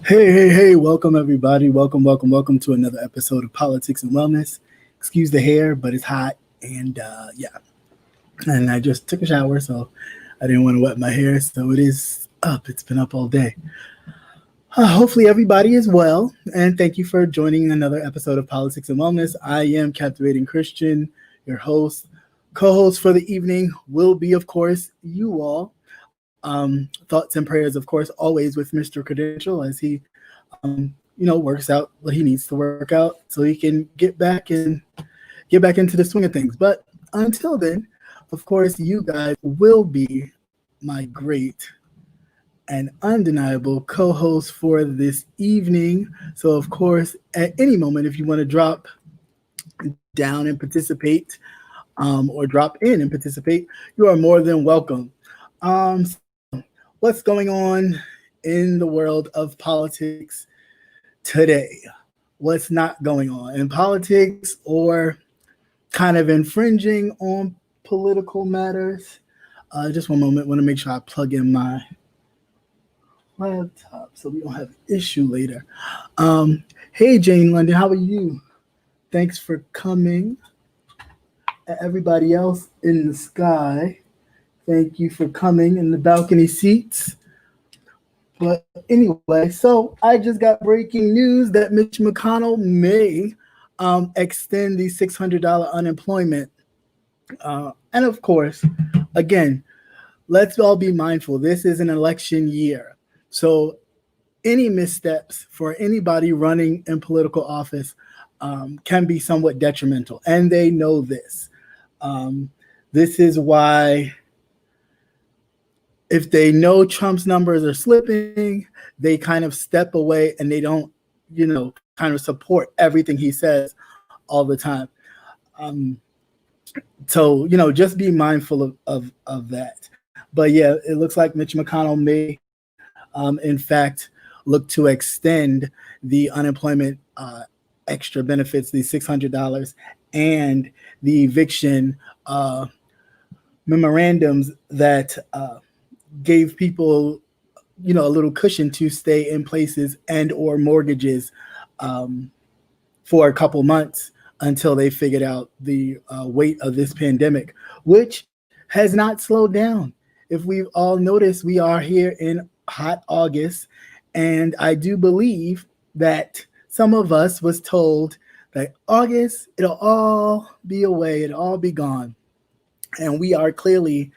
Hey, welcome everybody. Welcome to another episode of Politics and Wellness. Excuse the hair, but it's hot and yeah. And I just took a shower, so I didn't want to wet my hair. So it is up. It's been up all day. Hopefully everybody is well, and thank you for joining another episode of Politics and Wellness. I am Captivating Christian, your host. Co-host for the evening will be, of course, you all. Thoughts and prayers, of course, always with Mr. Credential as he, works out what he needs to work out so he can get back into the swing of things. But until then, of course, you guys will be my great and undeniable co-host for this evening. So, of course, at any moment, if you want to drop down and participate, or drop in and participate, you are more than welcome. What's going on in the world of politics today? What's not going on in politics or kind of infringing on political matters? Just one moment. I want to make sure I plug in my laptop so we don't have an issue later. Hey, Jane London, how are you? Thanks for coming. Everybody else in the sky, thank you for coming in the balcony seats. But anyway, so I just got breaking news that Mitch McConnell may extend the $600 unemployment. And of course, again, let's all be mindful. This is an election year. So any missteps for anybody running in political office can be somewhat detrimental. And they know this. This is why if they know Trump's numbers are slipping, they kind of step away and they don't, kind of support everything he says all the time. So, just be mindful of that. But yeah, it looks like Mitch McConnell may, in fact, look to extend the unemployment extra benefits, the $600, and the eviction memorandums that gave people, a little cushion to stay in places and or mortgages for a couple months until they figured out the weight of this pandemic, which has not slowed down. If we've all noticed, we are here in hot August, and I do believe that some of us was told that August, it'll all be away, it'll all be gone. And we are clearly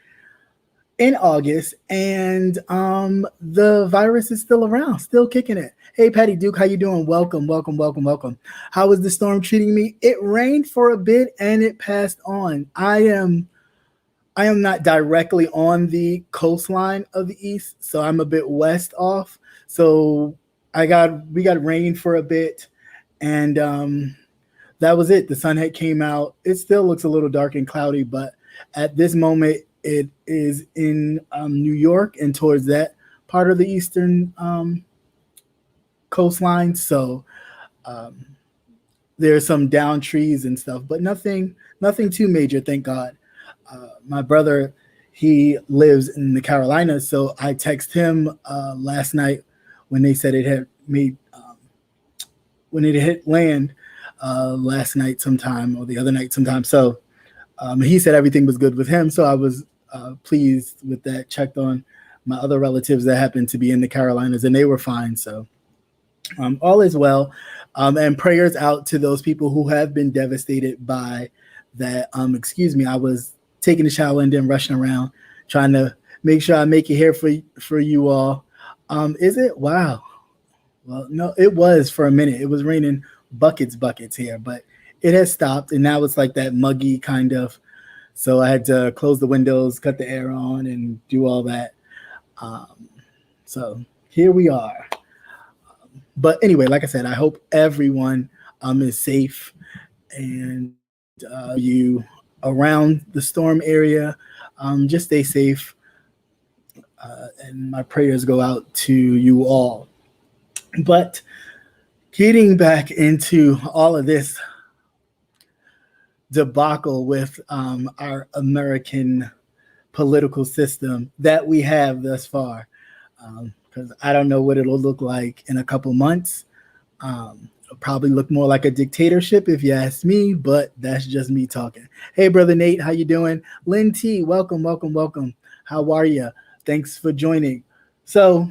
in August, and the virus is still around, still kicking it. Hey, Patty Duke, how you doing? Welcome. How is the storm treating me? It rained for a bit and it passed on. I am not directly on the coastline of the east, so I'm a bit west off. So we got rain for a bit, and that was it. The sun had came out. It still looks a little dark and cloudy, but at this moment, it is in New York and towards that part of the eastern coastline. So there's some down trees and stuff, but nothing too major, thank God. My brother, he lives in the Carolinas, so I texted him last night when they said it had made when it hit land last night sometime or the other night sometime. So he said everything was good with him, so I was pleased with that. Checked on my other relatives that happened to be in the Carolinas, and they were fine. So all is well. And prayers out to those people who have been devastated by that. I was taking a shower and then rushing around trying to make sure I make it here for you all. Is it? Wow. Well, no, it was for a minute. It was raining buckets here, but it has stopped, and now it's like that muggy kind of. So I had to close the windows, cut the air on, and do all that. So here we are. But anyway, like I said, I hope everyone is safe, and you around the storm area, just stay safe. And my prayers go out to you all. But getting back into all of this debacle with our American political system that we have thus far. because I don't know what it'll look like in a couple months. It'll probably look more like a dictatorship if you ask me, but that's just me talking. Hey, brother Nate, how you doing? Lynn T, welcome, welcome, welcome. How are you? Thanks for joining. So,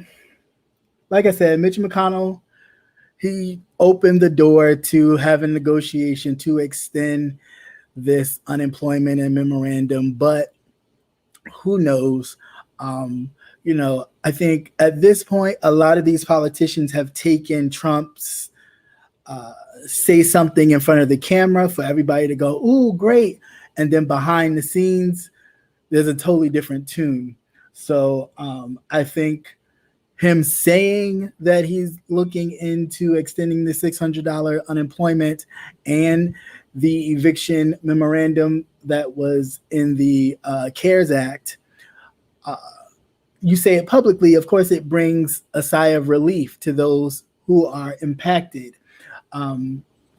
like I said, Mitch McConnell, he opened the door to have a negotiation to extend this unemployment and memorandum, but who knows? I think at this point, a lot of these politicians have taken Trump's say something in front of the camera for everybody to go, ooh, great. And then behind the scenes, there's a totally different tune. So I think him saying that he's looking into extending the $600 unemployment and the eviction memorandum that was in the CARES Act, you say it publicly, of course, it brings a sigh of relief to those who are impacted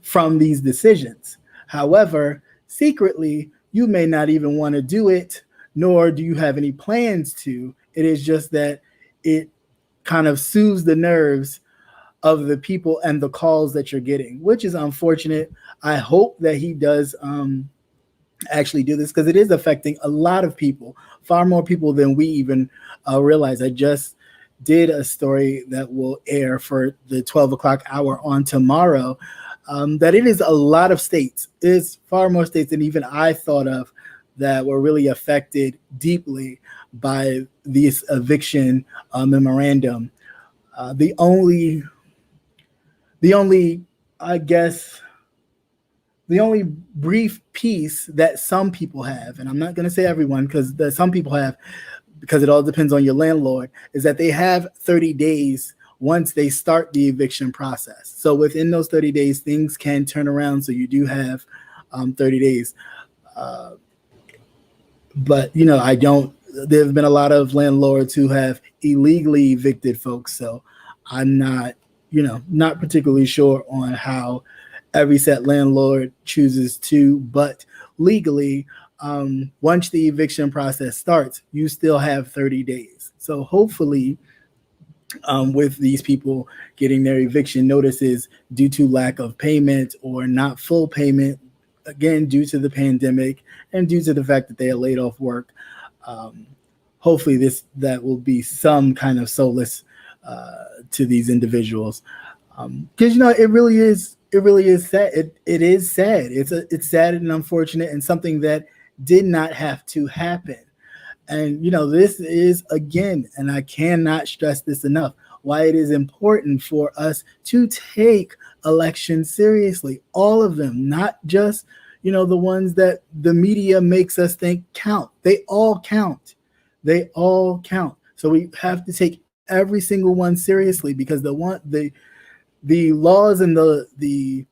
from these decisions. However, secretly, you may not even want to do it, nor do you have any plans to. It is just that it kind of soothes the nerves of the people and the calls that you're getting, which is unfortunate. I hope that he does actually do this, because it is affecting a lot of people, far more people than we even realize. I just did a story that will air for the 12 o'clock hour on tomorrow, that it is a lot of states. It is far more states than even I thought of that were really affected deeply by this eviction memorandum. The only, I guess, the only brief piece that some people have, and I'm not going to say everyone, because some people have, because it all depends on your landlord, is that they have 30 days once they start the eviction process. So within those 30 days, things can turn around. So you do have 30 days. But, there have been a lot of landlords who have illegally evicted folks. So I'm not particularly sure on how every set landlord chooses to, but legally, once the eviction process starts, you still have 30 days. So hopefully, with these people getting their eviction notices due to lack of payment or not full payment, again, due to the pandemic and due to the fact that they are laid off work, hopefully that will be some kind of solace to these individuals. Because it really is sad. It is sad. It's sad and unfortunate, and something that did not have to happen. And this is, again, and I cannot stress this enough, why it is important for us to take elections seriously. All of them, not just the ones that the media makes us think count. They all count. They all count. So we have to take every single one seriously, because the laws and the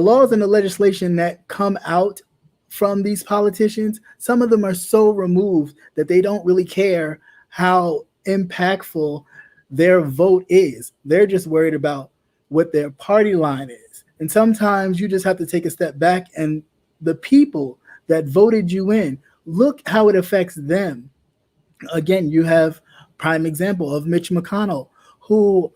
laws and the legislation that come out from these politicians, some of them are so removed that they don't really care how impactful their vote is. They're just worried about what their party line is. And sometimes you just have to take a step back, and the people that voted you in, look how it affects them. Again, you have prime example of Mitch McConnell, who,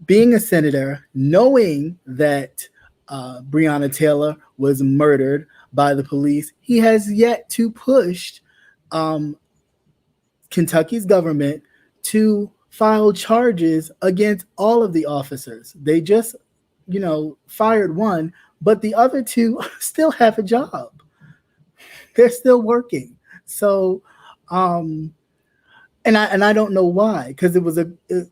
being a senator, knowing that Breonna Taylor was murdered by the police, he has yet to push Kentucky's government to file charges against all of the officers. They just, fired one, but the other two still have a job. They're still working. So, and I don't know why, because it was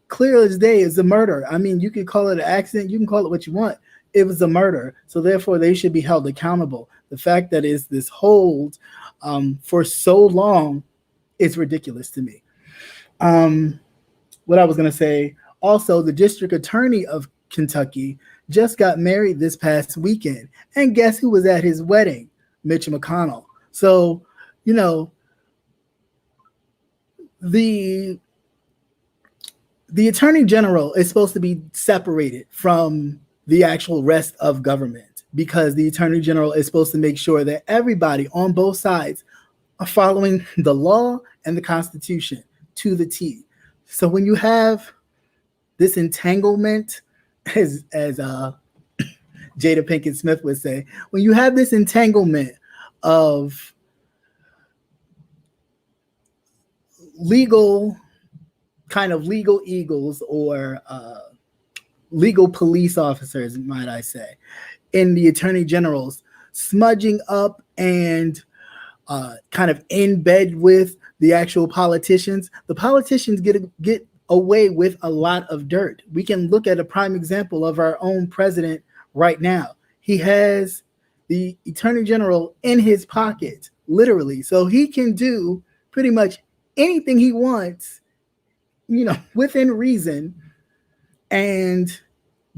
clear as day. It's a murder. I mean, you can call it an accident. You can call it what you want. It was a murder. So therefore, they should be held accountable. The fact that it's this hold for so long is ridiculous to me. What I was going to say, also, the district attorney of Kentucky just got married this past weekend. And guess who was at his wedding? Mitch McConnell. So, the attorney general is supposed to be separated from the actual rest of government, because the attorney general is supposed to make sure that everybody on both sides following the law and the Constitution to the T. So when you have this entanglement, as Jada Pinkett Smith would say, when you have this entanglement of legal eagles or legal police officers, might I say, in the attorney generals smudging up and kind of in bed with the actual politicians, the politicians get away with a lot of dirt. We can look at a prime example of our own president right now. He has the attorney general in his pocket, literally. So he can do pretty much anything he wants, within reason, and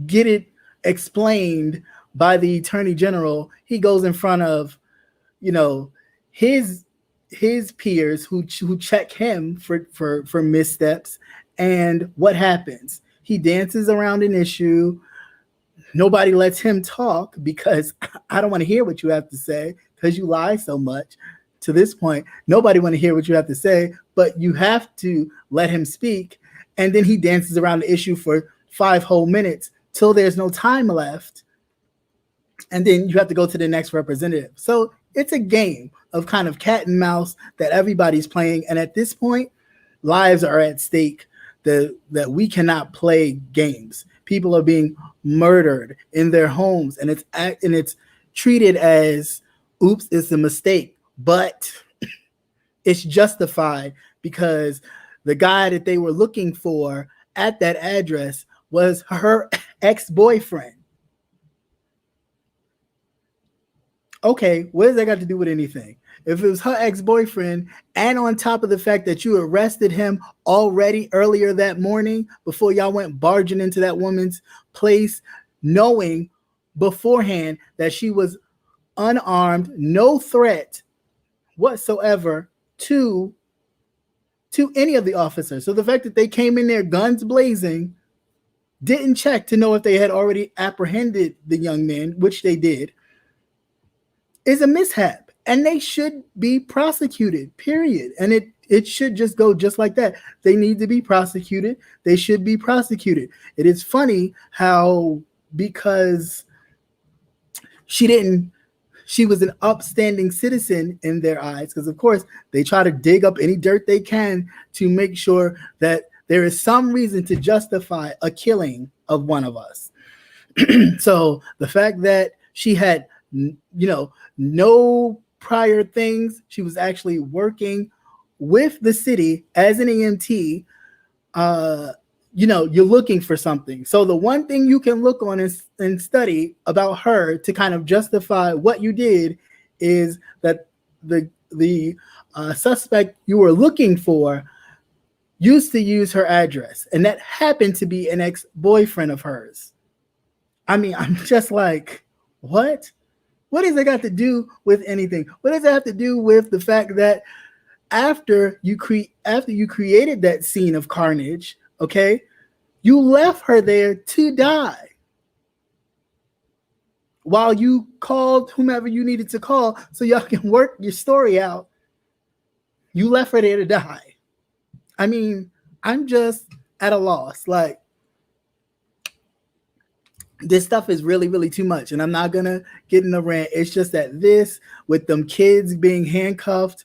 get it explained by the attorney general. He goes in front of, his peers who check him for missteps. And what happens? He dances around an issue. Nobody lets him talk because I don't want to hear what you have to say because you lie so much. To this point, nobody want to hear what you have to say, but you have to let him speak. And then he dances around the issue for 5 whole minutes till there's no time left. And then you have to go to the next representative. So it's a game of kind of cat and mouse that everybody's playing. And at this point, lives are at stake that we cannot play games. People are being murdered in their homes, and it's treated as, oops, it's a mistake. But it's justified because the guy that they were looking for at that address was her ex-boyfriend. Okay, what does that got to do with anything? If it was her ex-boyfriend, and on top of the fact that you arrested him already earlier that morning before y'all went barging into that woman's place, knowing beforehand that she was unarmed, no threat whatsoever to any of the officers. So the fact that they came in there guns blazing, didn't check to know if they had already apprehended the young man, which they did, is a mishap. And they should be prosecuted, period. And it should just go just like that. They need to be prosecuted. They should be prosecuted. It is funny how, because she was an upstanding citizen in their eyes, because of course they try to dig up any dirt they can to make sure that there is some reason to justify a killing of one of us. So the fact that she had, no prior things, she was actually working with the city as an EMT, you're looking for something. So the one thing you can look on and study about her to kind of justify what you did is that the suspect you were looking for used to use her address, and that happened to be an ex-boyfriend of hers. I mean, I'm just like, what? What does it got to do with anything? What does it have to do with the fact that after you created that scene of carnage, okay, you left her there to die while you called whomever you needed to call so y'all can work your story out? You left her there to die. I mean, I'm just at a loss. Like, this stuff is really, really too much. And I'm not going to get in a rant. It's just that this, with them kids being handcuffed,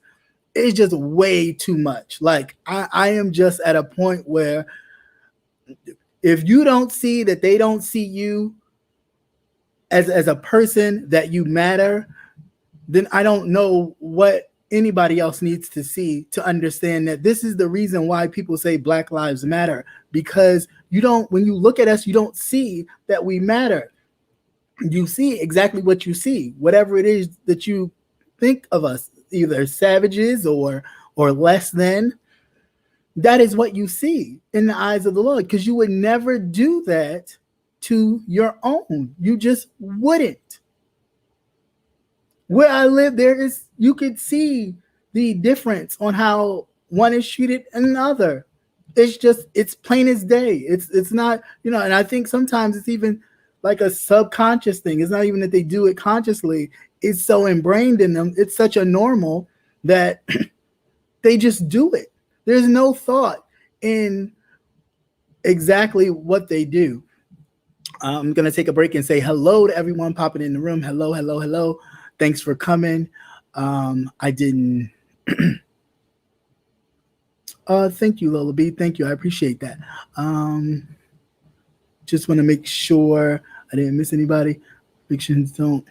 is just way too much. Like, I am just at a point where if you don't see that they don't see you as a person, that you matter, then I don't know what anybody else needs to see to understand that this is the reason why people say Black Lives Matter, because when you look at us, you don't see that we matter. You see exactly what you see, whatever it is that you think of us, either savages or less than. That is what you see in the eyes of the Lord, because you would never do that to your own. You just wouldn't. Where I live, you could see the difference on how one is treated and another. It's plain as day. It's not, and I think sometimes it's even like a subconscious thing. It's not even that they do it consciously. It's so ingrained in them. It's such a normal that they just do it. There's no thought in exactly what they do. I'm going to take a break and say hello to everyone popping in the room. Hello, hello, hello. Thanks for coming. I didn't. Thank you, Lola B. Thank you. I appreciate that. Just want to make sure I didn't miss anybody. Evictions don't.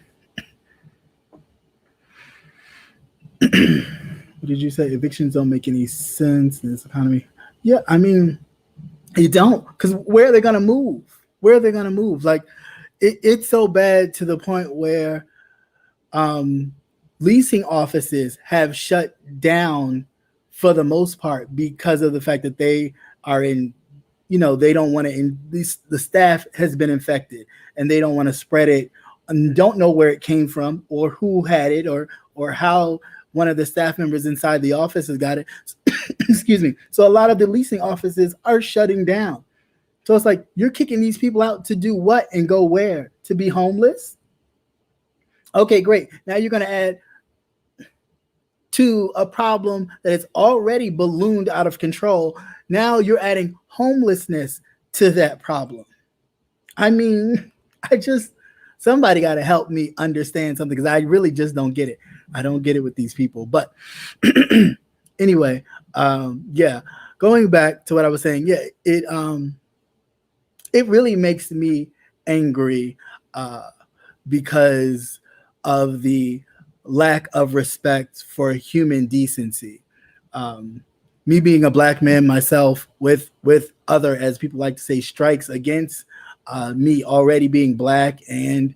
What did you say? Evictions don't make any sense in this economy. Yeah, I mean, you don't, because where are they going to move? Where are they going to move? Like, it's so bad to the point where leasing offices have shut down for the most part because of the fact that they are in, they don't want to, the staff has been infected and they don't want to spread it and don't know where it came from or who had it or how one of the staff members inside the office has got it. Excuse me. So a lot of the leasing offices are shutting down. So it's like, you're kicking these people out to do what and go where? To be homeless? Okay, great. Now you're going to add to a problem that is already ballooned out of control. Now you're adding homelessness to that problem. I mean, somebody got to help me understand something, because I really just don't get it. I don't get it with these people. But anyway, yeah, going back to what I was saying, yeah, it really makes me angry because of the lack of respect for human decency. Me being a black man myself, with other, as people like to say, strikes against me already being black and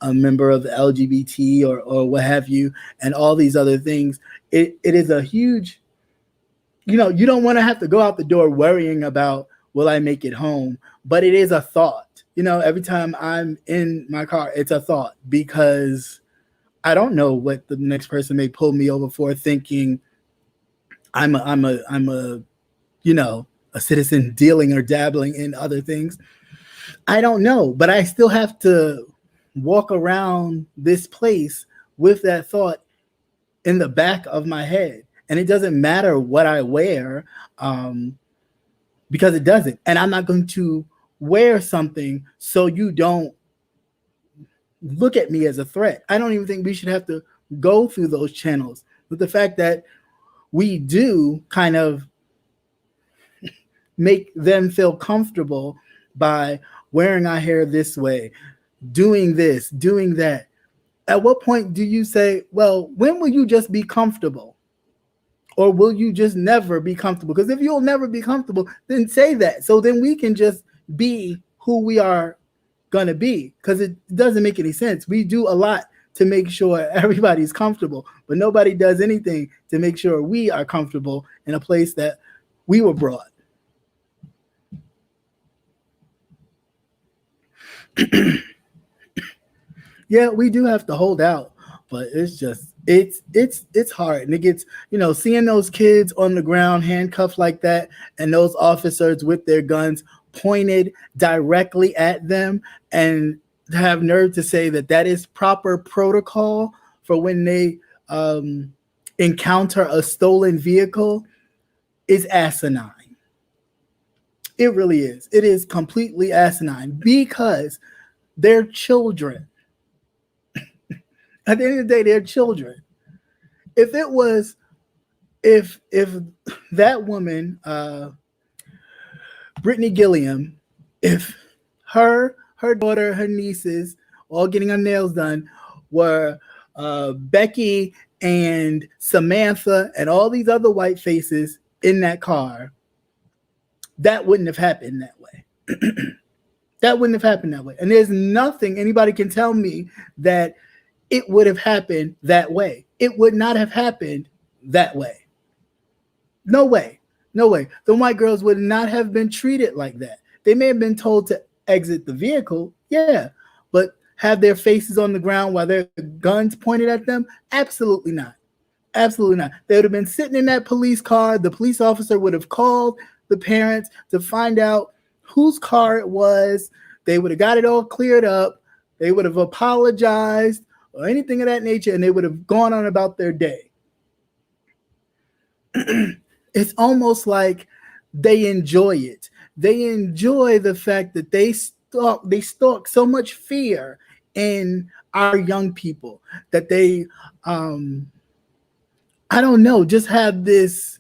a member of the LGBT or what have you, and all these other things, it is a huge, you don't want to have to go out the door worrying about, will I make it home? But it is a thought. Every time I'm in my car, it's a thought, because I don't know what the next person may pull me over for, thinking I'm a citizen dealing or dabbling in other things. I don't know, but I still have to walk around this place with that thought in the back of my head. And it doesn't matter what I wear, because it doesn't. And I'm not going to wear something so you don't look at me as a threat. I don't even think we should have to go through those channels. But the fact that we do kind of make them feel comfortable by wearing our hair this way, doing this, doing that. At what point do you say, well, when will you just be comfortable? Or will you just never be comfortable? Because if you'll never be comfortable, then say that. So then we can just be who we are going to be, because it doesn't make any sense. We do a lot to make sure everybody's comfortable, but nobody does anything to make sure we are comfortable in a place that we were brought. Yeah, we do have to hold out, but it's hard. And it gets, seeing those kids on the ground handcuffed like that, and those officers with their guns pointed directly at them, and have nerve to say that is proper protocol for when they encounter a stolen vehicle, is asinine. It really is. It is completely asinine, because they're children. At the end of the day, they're children. If that woman, Brittany Gilliam, if her daughter, her nieces, all getting her nails done, were Becky and Samantha and all these other white faces in that car, that wouldn't have happened that way. That wouldn't have happened that way. And there's nothing anybody can tell me that it would have happened that way. It would not have happened that way. No way. No way. The white girls would not have been treated like that. They may have been told to exit the vehicle, yeah, but have their faces on the ground while their guns pointed at them? Absolutely not. Absolutely not. They would have been sitting in that police car. The police officer would have called the parents to find out whose car it was. They would have got it all cleared up. They would have apologized or anything of that nature, and they would have gone on about their day. it's almost like they enjoy it. They enjoy the fact that they stalk so much fear in our young people that they I don't know, just have this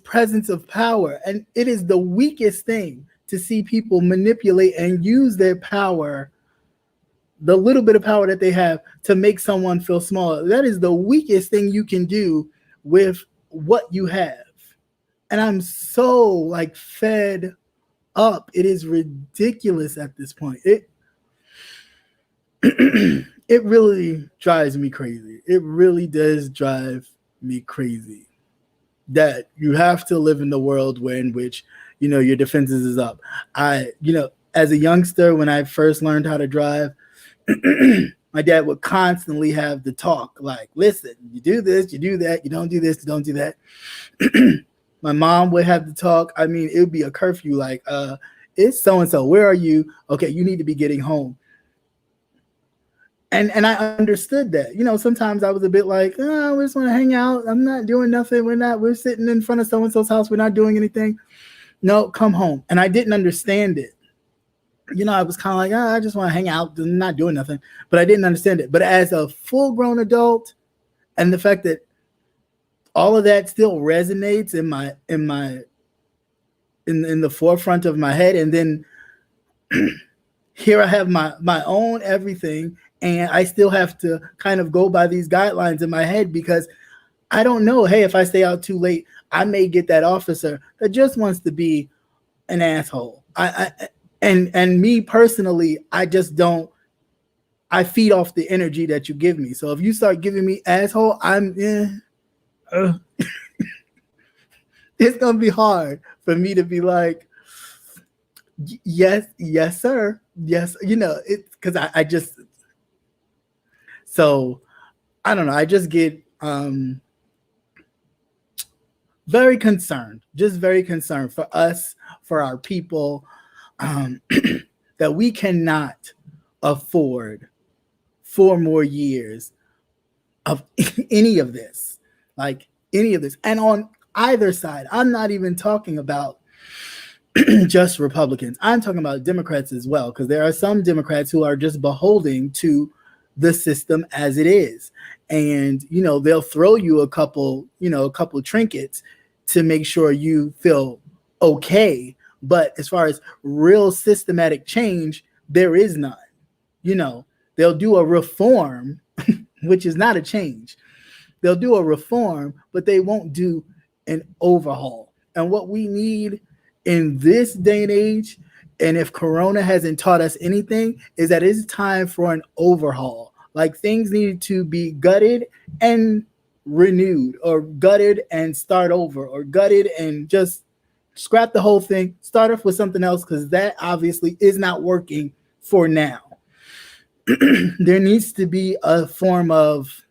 presence of power. And it is the weakest thing to see people manipulate and use their power, the little bit of power that they have, to make someone feel smaller. That is the weakest thing you can do with what you have. And I'm so like fed up. It is ridiculous at this point. It really drives me crazy. It really does drive me crazy that you have to live in the world where in which, your defenses is up. As a youngster, when I first learned how to drive, my dad would constantly have the talk like, listen, you do this, you do that, you don't do this, you don't do that. My mom would have the talk. I mean, it would be a curfew like, it's so-and-so, where are you? Okay, you need to be getting home. And I understood that. Sometimes I was a bit like, oh, we just want to hang out. I'm not doing nothing. We're sitting in front of so-and-so's house. We're not doing anything. No, come home. And I didn't understand it. I was kind of like, I just want to hang out. I'm not doing nothing. But I didn't understand it. But as a full-grown adult, and the fact that all of that still resonates in the forefront of my head, and then here I have my own everything, and I still have to kind of go by these guidelines in my head because I don't know. Hey, if I stay out too late, I may get that officer that just wants to be an asshole. And me personally, I just don't. I feed off the energy that you give me. So if you start giving me asshole, it's gonna be hard for me to be like, yes, sir, yes. It's because I just. So I don't know. I just get very concerned, just very concerned for us, for our people, that we cannot afford 4 more years of any of this, like any of this. And on either side, I'm not even talking about just Republicans. I'm talking about Democrats as well, because there are some Democrats who are just beholden to the system as it is. And, they'll throw you a couple trinkets to make sure you feel okay. But as far as real systematic change, there is none. They'll do a reform, which is not a change. They'll do a reform, but they won't do an overhaul. And what we need in this day and age, and if Corona hasn't taught us anything, is that it's time for an overhaul. Like, things need to be gutted and renewed, or gutted and start over, or gutted and just scrap the whole thing, start off with something else, because that obviously is not working for now. There needs to be a form of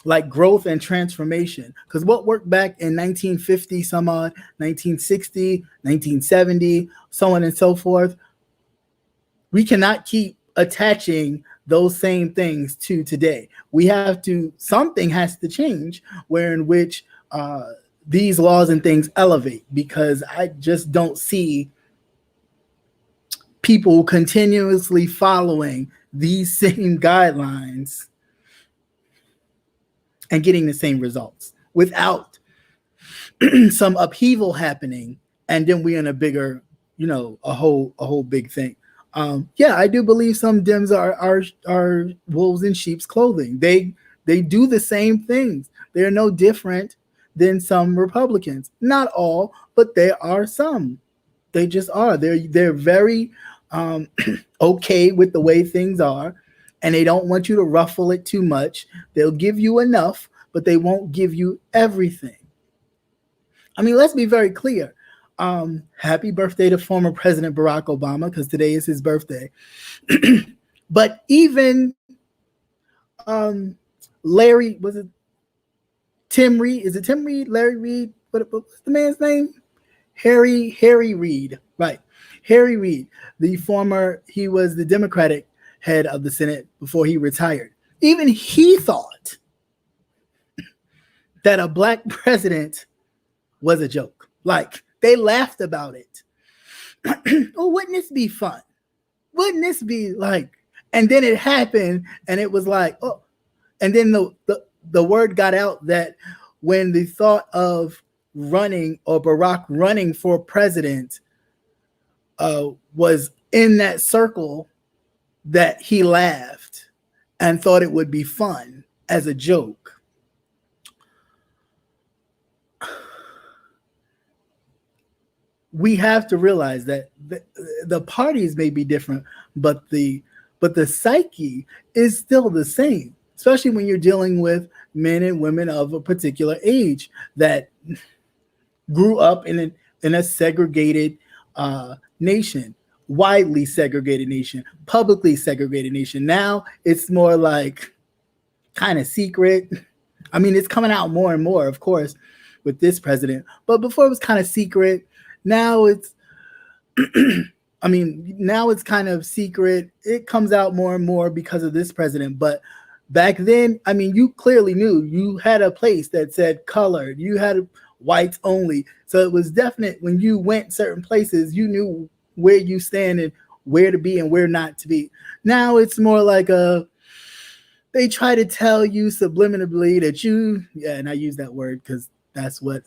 like growth and transformation, because what worked back in 1950 some odd, 1960, 1970, so on and so forth, we cannot keep attaching those same things to today. Something has to change, where in which these laws and things elevate, because I just don't see people continuously following these same guidelines and getting the same results without some upheaval happening, and then we're in a bigger, a whole big thing. I do believe some Dems are wolves in sheep's clothing. They do the same things. They're no different than some Republicans. Not all, but there are some. They just are. They're very okay with the way things are, and they don't want you to ruffle it too much. They'll give you enough, but they won't give you everything. I mean, let's be very clear. Happy birthday to former President Barack Obama, because today is his birthday. But even Larry, was it Tim Reed? Is it Tim Reed? Larry Reed? What's the man's name? Harry Reid. Right. Harry Reid, he was the Democratic head of the Senate before he retired. Even he thought that a black president was a joke. Like, they laughed about it. Oh, wouldn't this be fun? Wouldn't this be like, and then it happened, and it was like, oh, and then the word got out that when the thought of running, or Barack running for president, was in that circle, that he laughed and thought it would be fun as a joke. We have to realize that the parties may be different, but the psyche is still the same, especially when you're dealing with men and women of a particular age that grew up in a segregated nation, widely segregated nation, publicly segregated nation. Now it's more like kind of secret. I mean, it's coming out more and more, of course, with this president, but before it was kind of secret. Now it's I mean, now it's kind of secret. It comes out more and more because of this president. But back then, I mean, you clearly knew. You had a place that said colored. You had whites only. So it was definite when you went certain places, you knew where you stand and where to be and where not to be. Now it's more like they try to tell you subliminally that and I use that word because that's what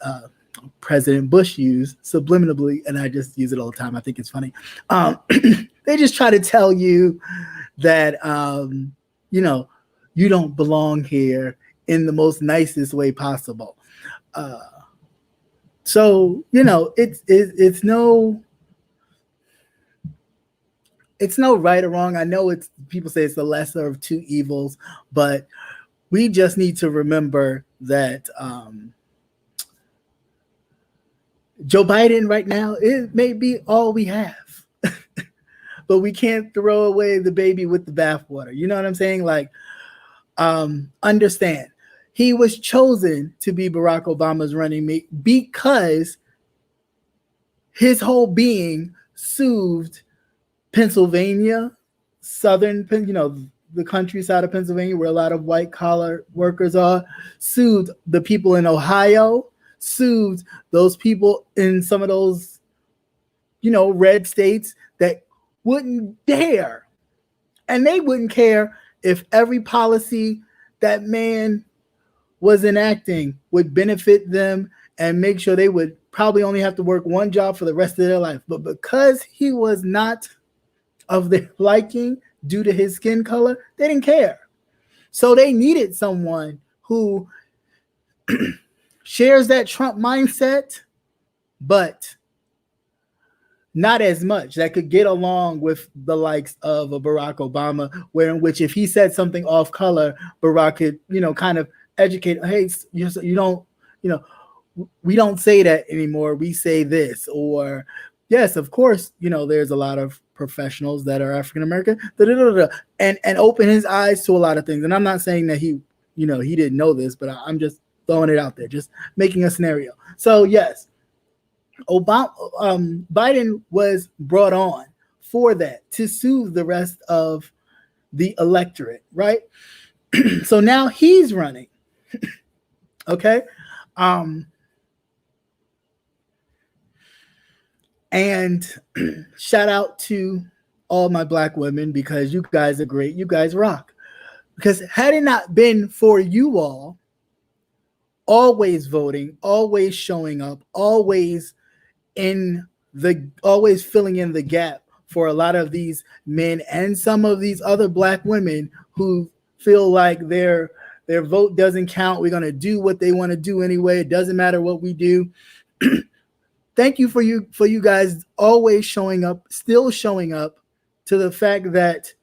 President Bush used, subliminally, and I just use it all the time. I think it's funny. They just try to tell you that you don't belong here in the most nicest way possible. So it's no right or wrong. I know people say it's the lesser of two evils, but we just need to remember that Joe Biden right now, it may be all we have, but we can't throw away the baby with the bathwater. You know what I'm saying? Like, understand, he was chosen to be Barack Obama's running mate because his whole being soothed Pennsylvania, the countryside of Pennsylvania, where a lot of white collar workers are, soothed the people in Ohio, soothed those people in some of those, red states that wouldn't dare. And they wouldn't care if every policy that man was enacting would benefit them and make sure they would probably only have to work one job for the rest of their life. But because he was not of their liking due to his skin color, they didn't care. So they needed someone who shares that Trump mindset, but not as much, that could get along with the likes of a Barack Obama, where in which if he said something off color, Barack could, kind of educate, hey, you don't, we don't say that anymore. We say this. Or, yes, of course, there's a lot of professionals that are African-American, and open his eyes to a lot of things. And I'm not saying that he didn't know this, but I'm just throwing it out there, just making a scenario. So yes, Biden was brought on for that, to soothe the rest of the electorate, right? So now he's running. Okay. And shout out to all my Black women, because you guys are great. You guys rock. Because had it not been for you all always voting, always showing up, always filling in the gap for a lot of these men and some of these other Black women who feel like their vote doesn't count. We're going to do what they want to do anyway. It doesn't matter what we do. Thank you for you guys always showing up, still showing up to the fact that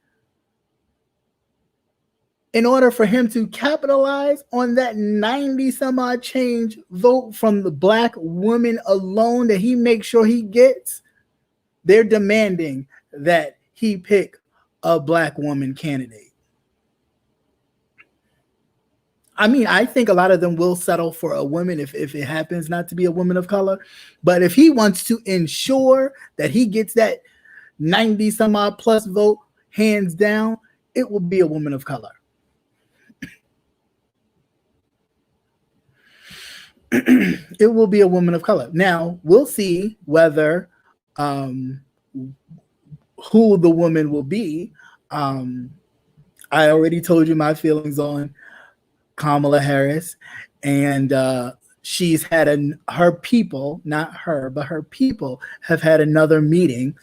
in order for him to capitalize on that 90 some odd change vote from the Black woman alone that he makes sure he gets, they're demanding that he pick a Black woman candidate. I mean, I think a lot of them will settle for a woman if it happens not to be a woman of color. But if he wants to ensure that he gets that 90 some odd plus vote, hands down, it will be a woman of color. it will be a woman of color. Now, we'll see whether who the woman will be. I already told you my feelings on Kamala Harris, and she's had her people, not her, but her people have had another meeting,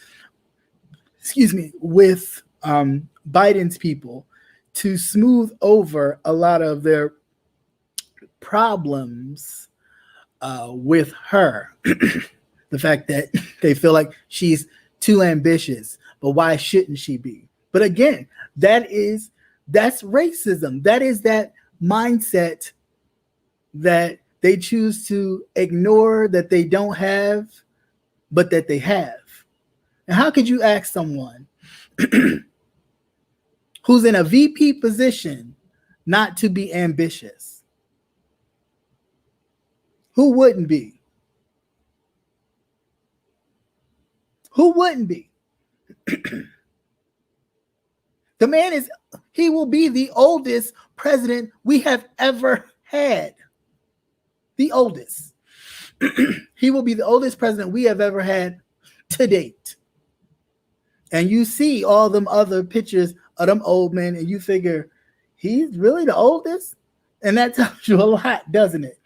with Biden's people to smooth over a lot of their problems with her. The fact that they feel like she's too ambitious, but why shouldn't she be? But again, that's racism. That is that mindset that they choose to ignore, that they don't have, but that they have. And how could you ask someone who's in a VP position not to be ambitious? Who wouldn't be? Who wouldn't be? The man he will be the oldest president we have ever had. The oldest. He will be the oldest president we have ever had to date. And you see all them other pictures of them old men, and you figure, he's really the oldest? And that tells you a lot, doesn't it?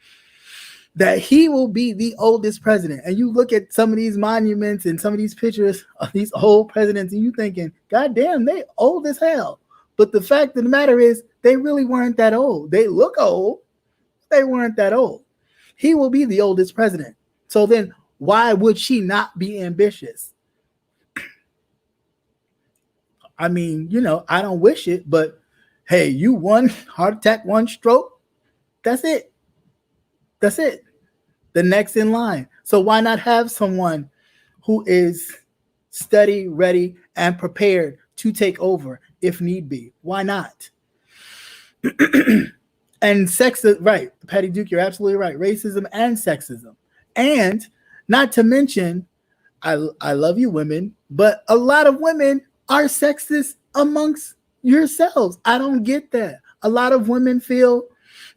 That he will be the oldest president. And you look at some of these monuments and some of these pictures of these old presidents, and you thinking, God damn, they old as hell. But the fact of the matter is, they really weren't that old. They look old. They weren't that old. He will be the oldest president. So then why would she not be ambitious? I mean, I don't wish it, but hey, you one heart attack, one stroke. That's it. That's it. The next in line. So why not have someone who is steady, ready, and prepared to take over if need be? Why not? And right, Patty Duke, you're absolutely right. Racism and sexism. And not to mention, I love you women, but a lot of women are sexist amongst yourselves. I don't get that. A lot of women feel,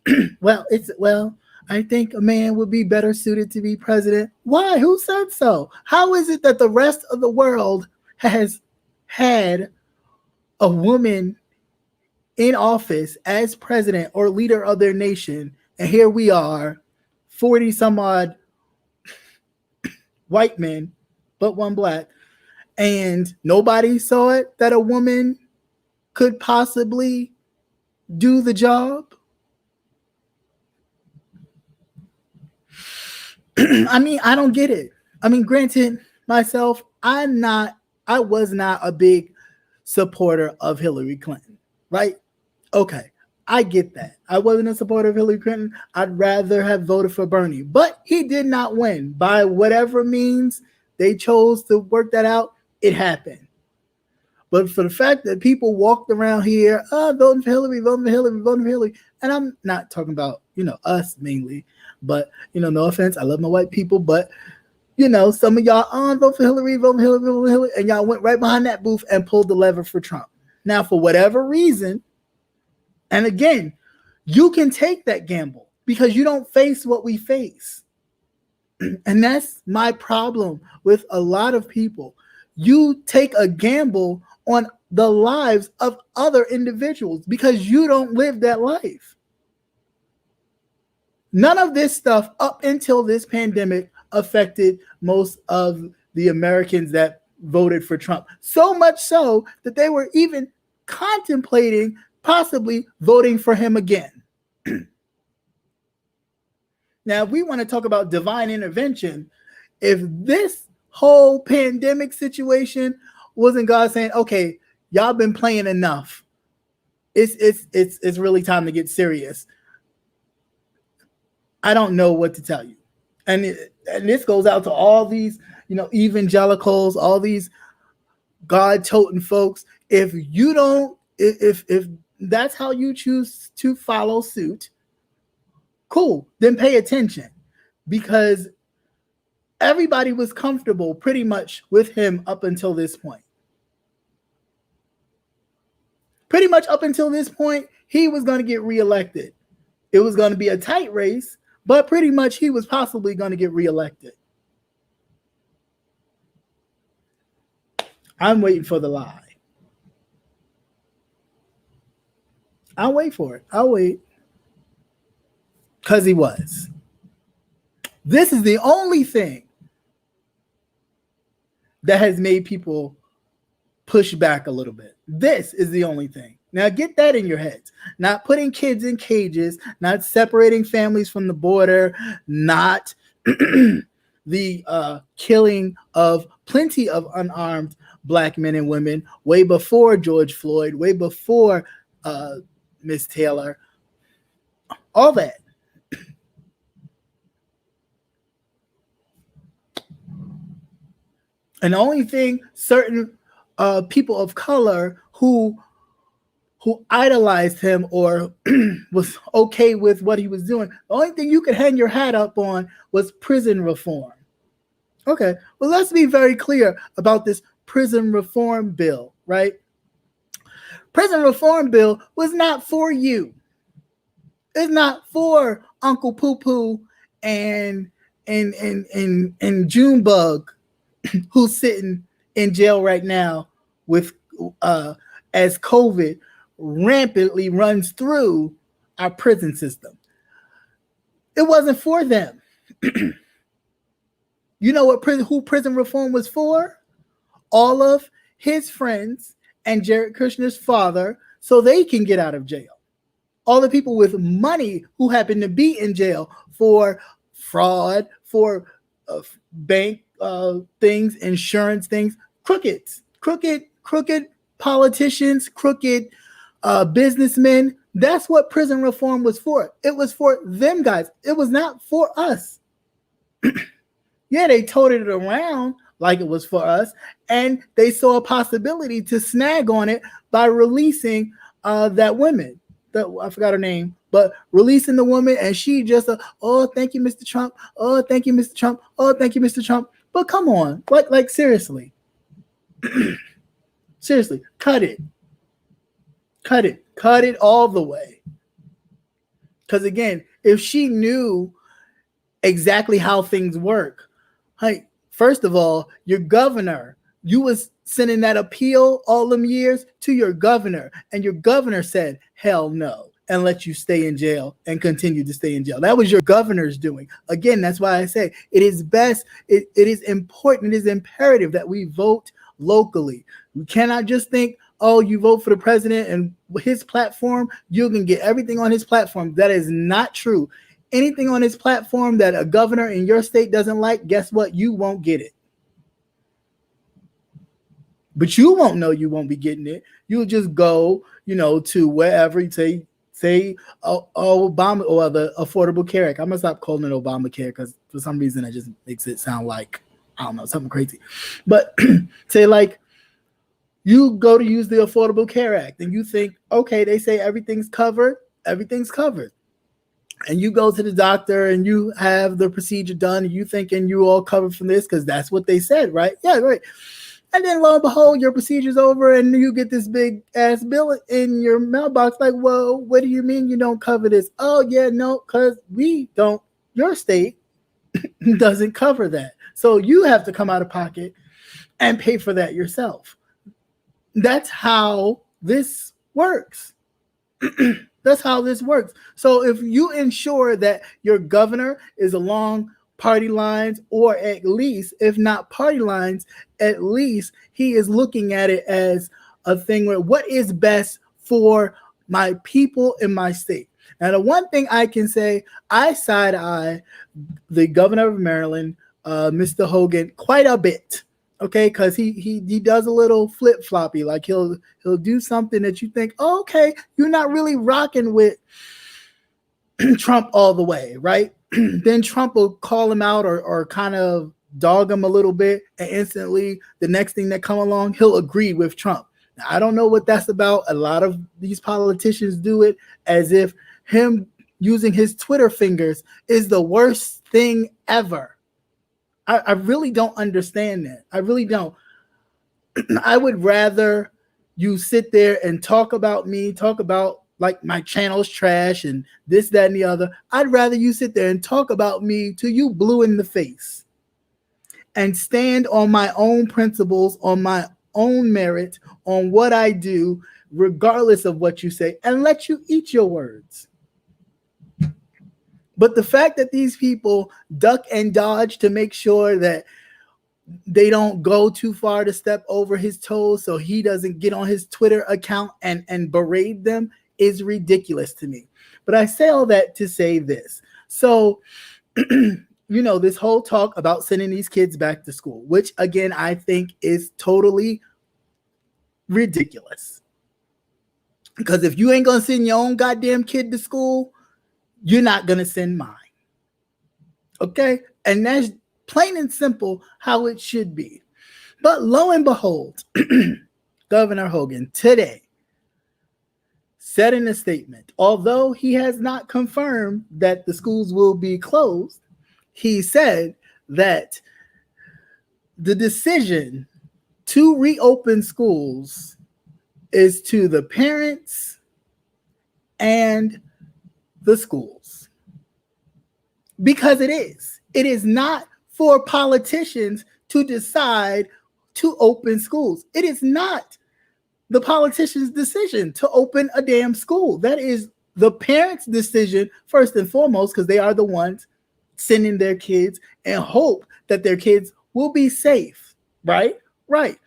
I think a man would be better suited to be president. Why? Who said so? How is it that the rest of the world has had a woman in office as president or leader of their nation, and here we are, 40 some odd white men, but one black, and nobody saw it that a woman could possibly do the job? I mean, I don't get it. I mean, granted, myself, I was not a big supporter of Hillary Clinton, right? Okay, I get that. I wasn't a supporter of Hillary Clinton. I'd rather have voted for Bernie, but he did not win. By whatever means they chose to work that out, it happened. But for the fact that people walked around here, voting for Hillary, voting for Hillary, voting for Hillary, and I'm not talking about, us mainly, but, no offense, I love my white people, but, some of y'all, vote for Hillary, vote for Hillary, vote for Hillary, and y'all went right behind that booth and pulled the lever for Trump. Now, for whatever reason, and again, you can take that gamble because you don't face what we face. And that's my problem with a lot of people. You take a gamble on the lives of other individuals because you don't live that life. None of this stuff up until this pandemic affected most of the Americans that voted for Trump. So much so that they were even contemplating possibly voting for him again. Now, if we want to talk about divine intervention, if this whole pandemic situation wasn't God saying, okay, y'all been playing enough, it's really time to get serious, I don't know what to tell you. And this goes out to all these, evangelicals, all these God-toting folks. If you don't, if that's how you choose to follow suit, cool, then pay attention, because everybody was comfortable pretty much with him up until this point. Pretty much up until this point, he was going to get reelected. It was going to be a tight race, but pretty much he was possibly going to get reelected. I'm waiting for the lie. I'll wait for it. I'll wait. Because he was. This is the only thing that has made people push back a little bit. This is the only thing. Now get that in your heads. Not putting kids in cages, not separating families from the border, not the killing of plenty of unarmed Black men and women way before George Floyd, way before Miss Taylor, all that. And the only thing certain people of color who idolized him or was okay with what he was doing, the only thing you could hang your hat up on was prison reform. Okay, well, let's be very clear about this prison reform bill, right? Prison reform bill was not for you. It's not for Uncle Poo Poo and Junebug, who's sitting in jail right now with as COVID rampantly runs through our prison system. It wasn't for them. You know what who prison reform was for? All of his friends and Jared Kushner's father, so they can get out of jail. All the people with money who happen to be in jail for fraud, for bank things, insurance things, crooked politicians, crooked businessmen. That's what prison reform was for. It was for them guys. It was not for us. Yeah, they toted it around like it was for us, and they saw a possibility to snag on it by releasing that woman. I forgot her name, but releasing the woman, and she just, oh, thank you, Mr. Trump. Oh, thank you, Mr. Trump. Oh, thank you, Mr. Trump. But come on, like seriously. Seriously, cut it all the way. Because again, if she knew exactly how things work, hey, first of all, your governor, you was sending that appeal all them years to your governor, and your governor said, hell no, and let you stay in jail and continue to stay in jail. That was your governor's doing. Again, that's why I say it is best, it is important, it is imperative that we vote locally. We cannot just think, oh, you vote for the president and his platform, you can get everything on his platform. That is not true. Anything on his platform that a governor in your state doesn't like, guess what? You won't get it. But you won't know you won't be getting it. You'll just go, to wherever you say Obama or the Affordable Care Act. I'm gonna stop calling it Obamacare because for some reason it just makes it sound like, I don't know, something crazy. But say like you go to use the Affordable Care Act and you think, okay, they say everything's covered. And you go to the doctor and you have the procedure done and you thinking you all covered from this because that's what they said, right? Yeah, right. And then lo and behold, your procedure's over and you get this big ass bill in your mailbox like, whoa, what do you mean you don't cover this? Oh, yeah, no, because we don't, your state doesn't cover that. So you have to come out of pocket and pay for that yourself. That's how this works. That's how this works. So if you ensure that your governor is along party lines, or at least, if not party lines, at least he is looking at it as a thing where what is best for my people in my state. Now, the one thing I can say, I side-eye the governor of Maryland, Mr. Hogan, quite a bit. Okay, because he does a little flip-floppy, like he'll do something that you think, oh, okay, you're not really rocking with Trump all the way, right? Then Trump will call him out or kind of dog him a little bit, and instantly the next thing that come along, he'll agree with Trump. Now, I don't know what that's about. A lot of these politicians do it as if him using his Twitter fingers is the worst thing ever. I really don't understand that. I really don't. I would rather you sit there and talk about me, talk about like my channel's trash and this, that, and the other. I'd rather you sit there and talk about me till you blue in the face and stand on my own principles, on my own merit, on what I do, regardless of what you say, and let you eat your words. But the fact that these people duck and dodge to make sure that they don't go too far to step over his toes so he doesn't get on his Twitter account and berate them is ridiculous to me. But I say all that to say this. So, this whole talk about sending these kids back to school, which again, I think is totally ridiculous. Because if you ain't going to send your own goddamn kid to school, you're not going to send mine. Okay? And that's plain and simple how it should be. But lo and behold, Governor Hogan today said in a statement, although he has not confirmed that the schools will be closed, he said that the decision to reopen schools is to the parents and the schools. Because it is. It is not for politicians to decide to open schools. It is not the politician's decision to open a damn school. That is the parents' decision, first and foremost, because they are the ones sending their kids and hope that their kids will be safe, right? Right.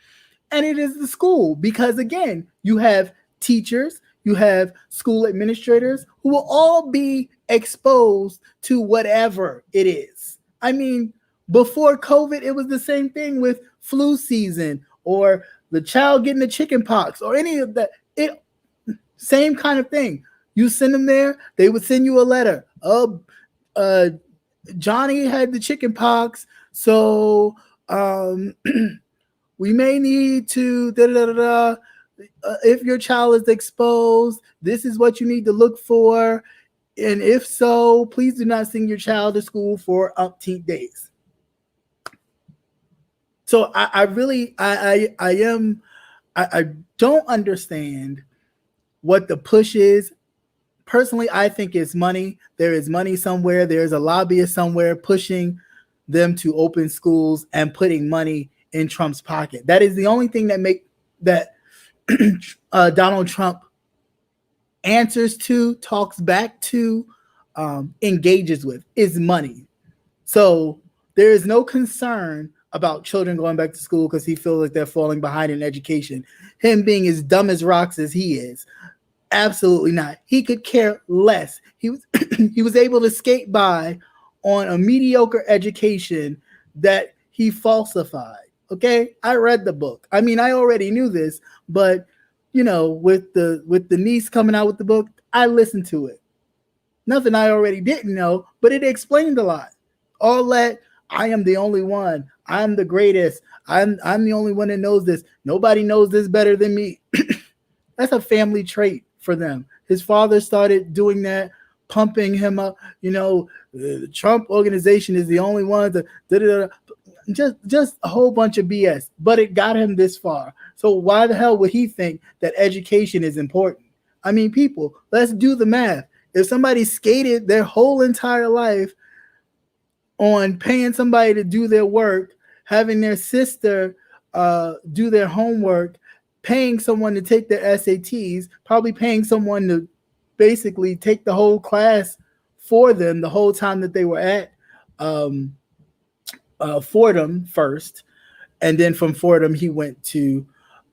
And it is the school because, again, you have teachers, you have school administrators who will all be exposed to whatever it is. I mean, before COVID, it was the same thing with flu season or the child getting the chicken pox or any of that. Same kind of thing. You send them there, they would send you a letter. Johnny had the chicken pox, so we may need to if your child is exposed, this is what you need to look for. And if so, please do not send your child to school for umpteen days. So I don't understand what the push is. Personally, I think it's money. There is money somewhere. There's a lobbyist somewhere pushing them to open schools and putting money in Trump's pocket. That is the only thing that Donald Trump answers to, talks back to, engages with is money. So there is no concern about children going back to school because he feels like they're falling behind in education. Him being as dumb as rocks as he is, absolutely not. He could care less. He was able to skate by on a mediocre education that he falsified. Okay, I read the book. I mean, I already knew this, but with the niece coming out with the book, I listened to it. Nothing I already didn't know, but it explained a lot. All that I am the only one. I'm the greatest. I'm the only one that knows this. Nobody knows this better than me. That's a family trait for them. His father started doing that, pumping him up. The Trump organization is the only one that just a whole bunch of BS. But it got him this far. So why the hell would he think that education is important? I mean, people, let's do the math. If somebody skated their whole entire life on paying somebody to do their work, having their sister do their homework, paying someone to take their SATs, probably paying someone to basically take the whole class for them the whole time that they were at Fordham first. And then from Fordham, he went to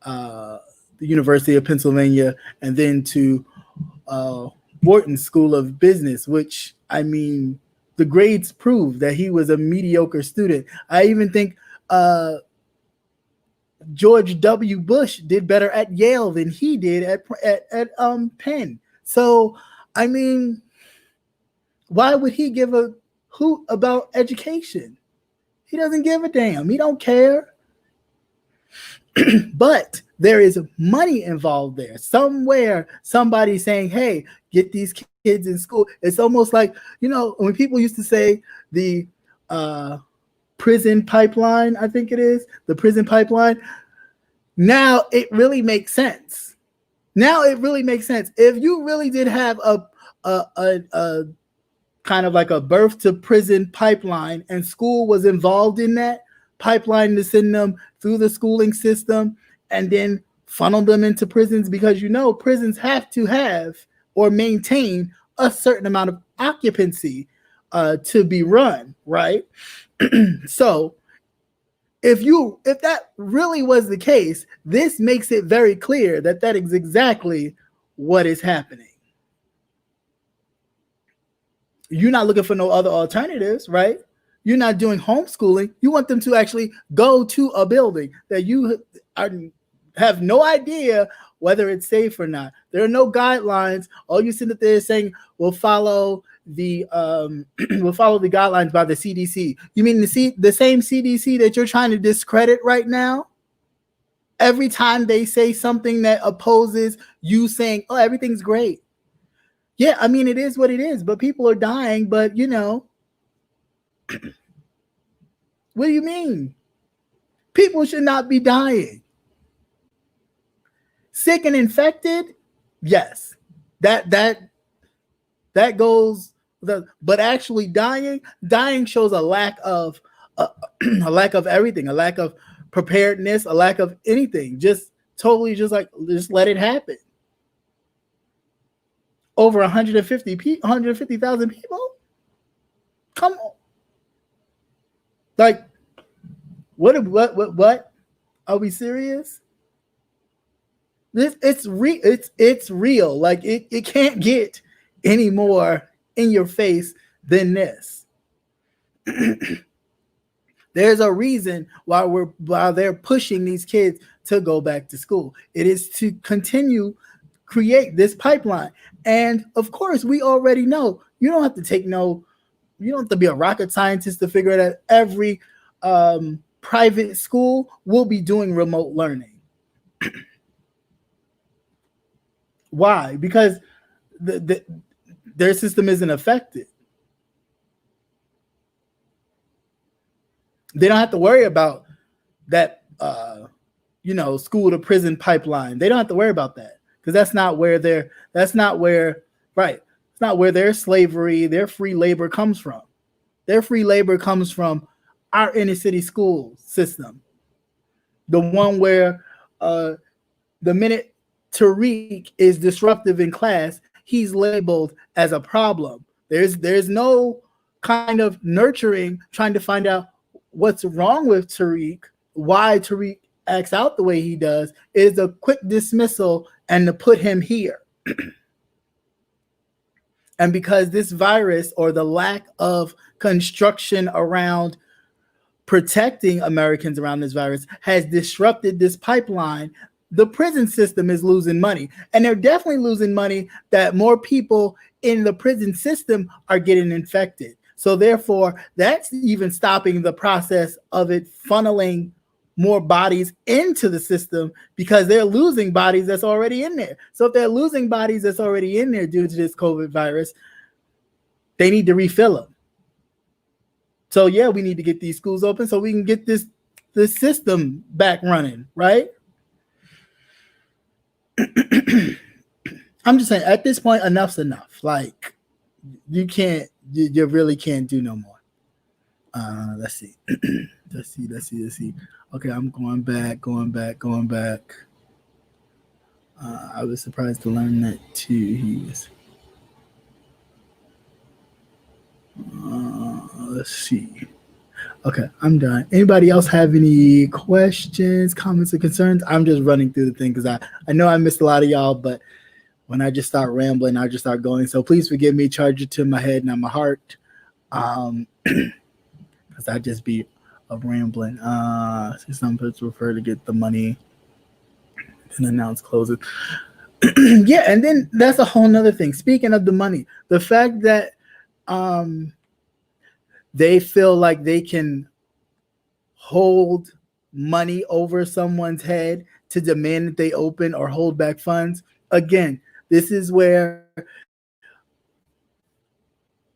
the University of Pennsylvania and then to Wharton School of Business, which, I mean, the grades prove that he was a mediocre student. I even think George W. Bush did better at Yale than he did at Penn. So, I mean, why would he give a hoot about education? He doesn't give a damn. He don't care. But there is money involved there. Somewhere, somebody's saying, hey, get these kids in school. It's almost like, when people used to say the prison pipeline, I think it is, the prison pipeline. Now it really makes sense. Now it really makes sense. If you really did have a kind of like a birth to prison pipeline, and school was involved in that pipeline to send them through the schooling system and then funnel them into prisons, because prisons have to have or maintain a certain amount of occupancy to be run, right? So if that really was the case, this makes it very clear that that is exactly what is happening. You're not looking for no other alternatives, right? You're not doing homeschooling. You want them to actually go to a building that you have no idea whether it's safe or not. There are no guidelines. All you sit there saying, we'll follow the guidelines by the CDC. You mean the same CDC that you're trying to discredit right now? Every time they say something that opposes you saying, oh, everything's great. Yeah, I mean, it is what it is, but people are dying. But, what do you mean? People should not be dying. Sick and infected? Yes. That goes, but actually dying shows a lack of everything, a lack of preparedness, a lack of anything. Just let it happen. Over 150,000 people? Come on. Like, what? Are we serious? It's real. Like, it can't get any more in your face than this. There's a reason why they're pushing these kids to go back to school. It is to create this pipeline. And of course, we already know you don't have to be a rocket scientist to figure out that every private school will be doing remote learning. Why? Because their system isn't affected. They don't have to worry about that, school to prison pipeline. They don't have to worry about that, because that's not where their slavery, their free labor comes from. Their free labor comes from our inner city school system. The one where the minute Tariq is disruptive in class, he's labeled as a problem. There's no kind of nurturing, trying to find out what's wrong with Tariq, why Tariq acts out the way he does. It is a quick dismissal and to put him here. And because this virus, or the lack of construction around protecting Americans around this virus, has disrupted this pipeline, the prison system is losing money. And they're definitely losing money that more people in the prison system are getting infected. So therefore, that's even stopping the process of it funneling more bodies into the system, because they're losing bodies that's already in there. So if they're losing bodies that's already in there due to this COVID virus, they need to refill them. So yeah, we need to get these schools open so we can get this system back running, right? I'm just saying, at this point, enough's enough. Like, you really can't do no more. Let's see. Let's see. Okay, I'm going back. I was surprised to learn that too. He was. Let's see. Okay, I'm done. Anybody else have any questions, comments, or concerns? I'm just running through the thing because I know I missed a lot of y'all, but when I just start rambling, I just start going. So please forgive me, charge it to my head, not my heart. Because I just be rambling. Some people prefer to get the money and announce closes. Yeah, and then that's a whole nother thing. Speaking of the money, the fact that they feel like they can hold money over someone's head to demand that they open or hold back funds. Again, this is where,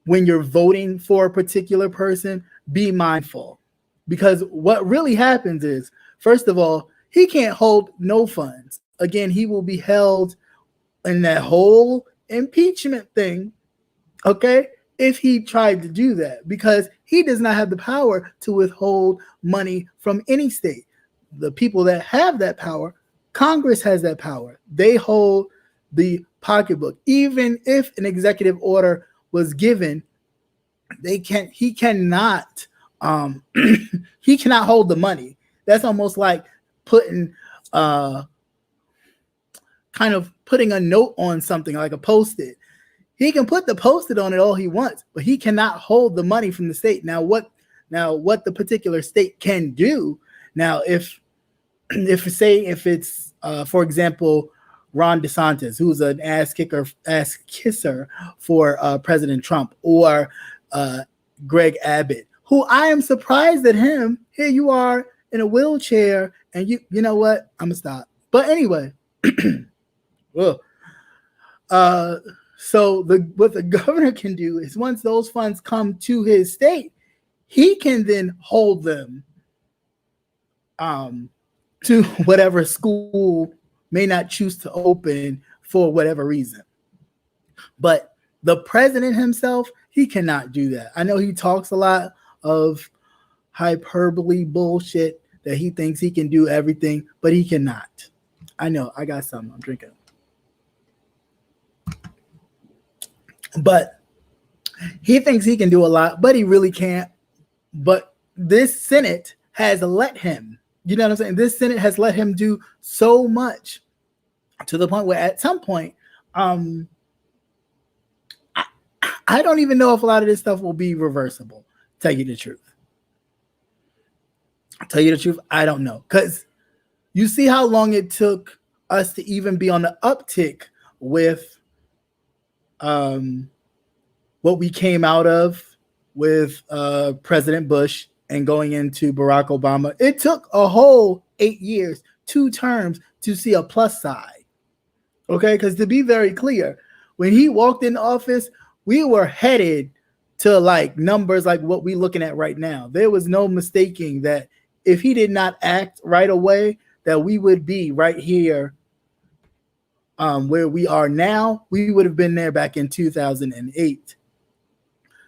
when you're voting for a particular person, be mindful. Because what really happens is, first of all, he can't hold no funds. Again, he will be held in that whole impeachment thing, okay, if he tried to do that, because he does not have the power to withhold money from any state. The people that have that power, Congress has that power. They hold the pocketbook. Even if an executive order was given, he cannot he cannot hold the money. That's almost like putting kind of putting a note on something, like a Post-it. He can put the Post-it on it all he wants, but he cannot hold the money from the state. Now what the particular state can do, now if it's for example, Ron DeSantis, who's an ass kisser for President Trump, or Greg Abbott, who I am surprised at him. Here you are in a wheelchair, and you know what? I'm gonna stop. But anyway, well, so what the governor can do is, once those funds come to his state, he can then hold them to whatever school may not choose to open for whatever reason. But the president himself, he cannot do that. I know he talks a lot of hyperbole bullshit that he thinks he can do everything, but he cannot. I know, I got something I'm drinking. But he thinks he can do a lot, but he really can't. But this Senate has let him, you know what I'm saying? This Senate has let him do so much, to the point where at some point, I don't even know if a lot of this stuff will be reversible. Tell you the truth. I don't know. Because you see how long it took us to even be on the uptick with what we came out of with President Bush and going into Barack Obama. It took a whole 8 years, 2 terms, to see a plus side. Okay, because to be very clear, when he walked in office, we were headed to like numbers like what we're looking at right now. There was no mistaking that if he did not act right away, that we would be right here where we are now. We would have been there back in 2008.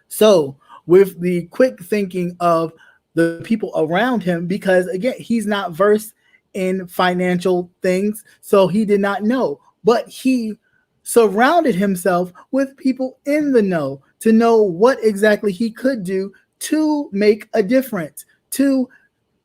So with the quick thinking of the people around him, because again, he's not versed in financial things, so he did not know. But he surrounded himself with people in the know to know what exactly he could do to make a difference, to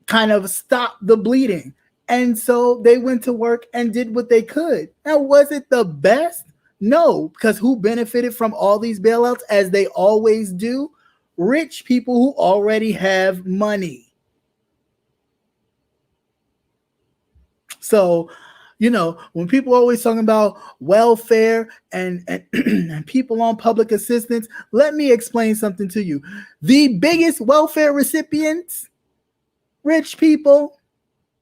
kind of stop the bleeding. And so they went to work and did what they could. Now, was it the best? No, because who benefited from all these bailouts, as they always do? Rich people who already have money. So, you know, when people are always talking about welfare and people on public assistance, let me explain something to you. The biggest welfare recipients, rich people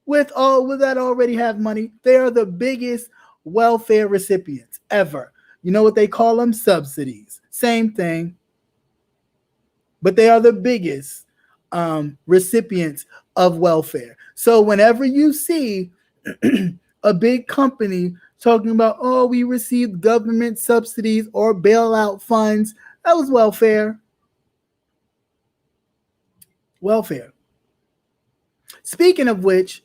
with that already have money, they are the biggest welfare recipients ever. You know what they call them? Subsidies. Same thing. But they are the biggest recipients of welfare. So whenever you see a big company talking about, oh, we received government subsidies or bailout funds, that was welfare. Welfare. Speaking of which,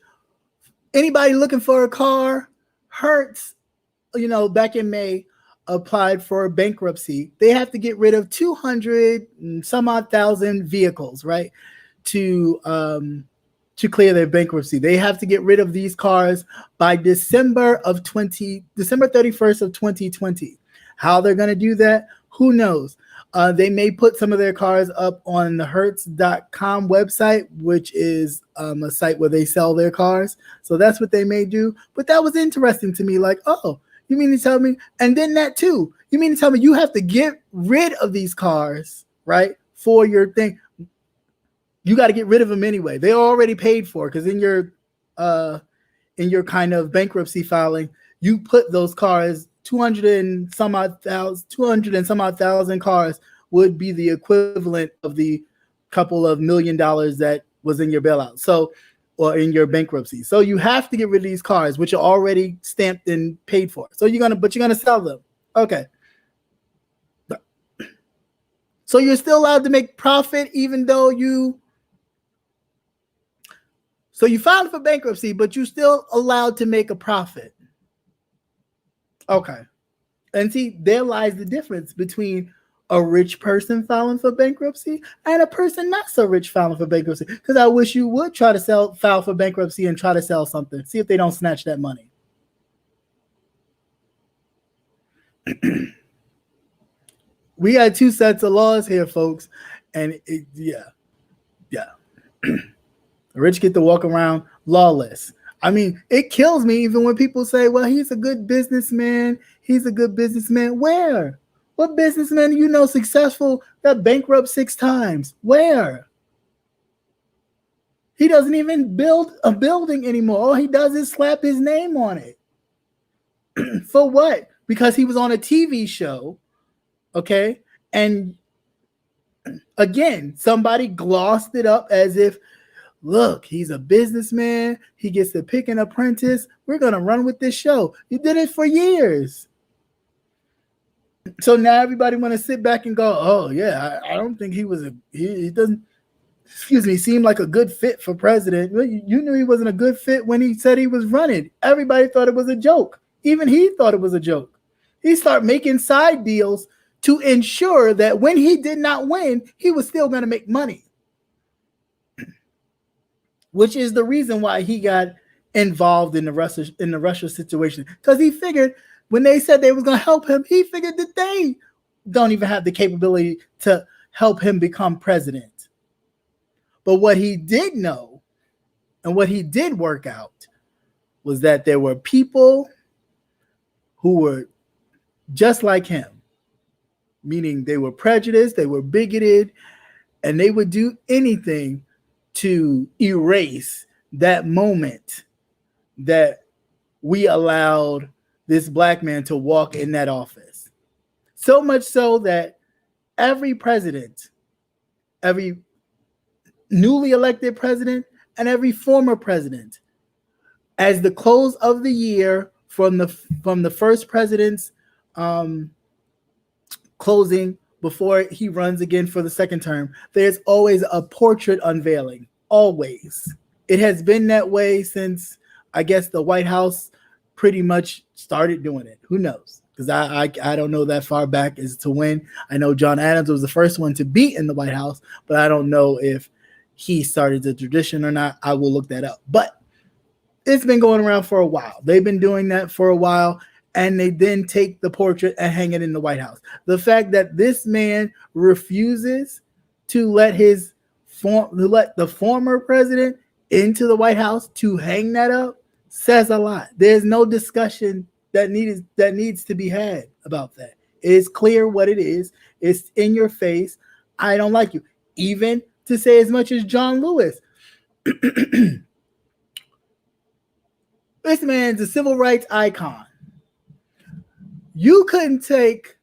anybody looking for a car? Hertz, you know, back in May, applied for bankruptcy. They have to get rid of 200 and some odd thousand vehicles, right? To clear their bankruptcy. They have to get rid of these cars by December 31st of 2020. How they're going to do that, who knows? They may put some of their cars up on the Hertz.com website, which is a site where they sell their cars. So that's what they may do. But that was interesting to me. Like, oh, you mean to tell me? And then that too. You mean to tell me you have to get rid of these cars, right, for your thing? You got to get rid of them anyway. They're already paid for, because in your kind of bankruptcy filing, you put those cars, 200 and some odd thousand cars would be the equivalent of the couple of $1 million that was in your bailout. So or in your bankruptcy. So you have to get rid of these cars, which are already stamped and paid for. So you're gonna sell them. Okay. So you're still allowed to make profit even though so you filed for bankruptcy, but you're still allowed to make a profit. Okay. And see, there lies the difference between a rich person filing for bankruptcy and a person not so rich filing for bankruptcy. Because I wish you would try to file for bankruptcy and try to sell something. See if they don't snatch that money. We got two sets of laws here, folks. And yeah. The rich get to walk around lawless. I mean, it kills me even when people say, well, he's a good businessman. He's a good businessman. Where? What businessman you know successful got bankrupt 6 times? Where? He doesn't even build a building anymore. All he does is slap his name on it. For what? Because he was on a TV show, okay? And again, somebody glossed it up as if, look, he's a businessman. He gets to pick an apprentice. We're going to run with this show. You did it for years. So now everybody want to sit back and go, oh, yeah, I don't think he doesn't, seem like a good fit for president. You knew he wasn't a good fit when he said he was running. Everybody thought it was a joke. Even he thought it was a joke. He started making side deals to ensure that when he did not win, he was still going to make money. Which is the reason why he got involved in the Russia situation. Because he figured when they said they was going to help him, he figured that they don't even have the capability to help him become president. But what he did know and what he did work out was that there were people who were just like him, meaning they were prejudiced, they were bigoted, and they would do anything to erase that moment that we allowed this black man to walk in that office. So much so that every president, every newly elected president, and every former president, as the close of the year from the first president's closing before he runs again for the second term, there's always a portrait unveiling. Always. It has been that way since, I guess, the White House pretty much started doing it. Who knows? Because I don't know that far back as to when. I know John Adams was the first one to be in the White House, but I don't know if he started the tradition or not. I will look that up. But it's been going around for a while. They've been doing that for a while, and they then take the portrait and hang it in the White House. The fact that this man refuses to let the former president into the White House to hang that up says a lot. There's no discussion that needs to be had about that. It is clear what it is. It's in your face. I don't like you. Even to say as much as John Lewis. This man's a civil rights icon. You couldn't take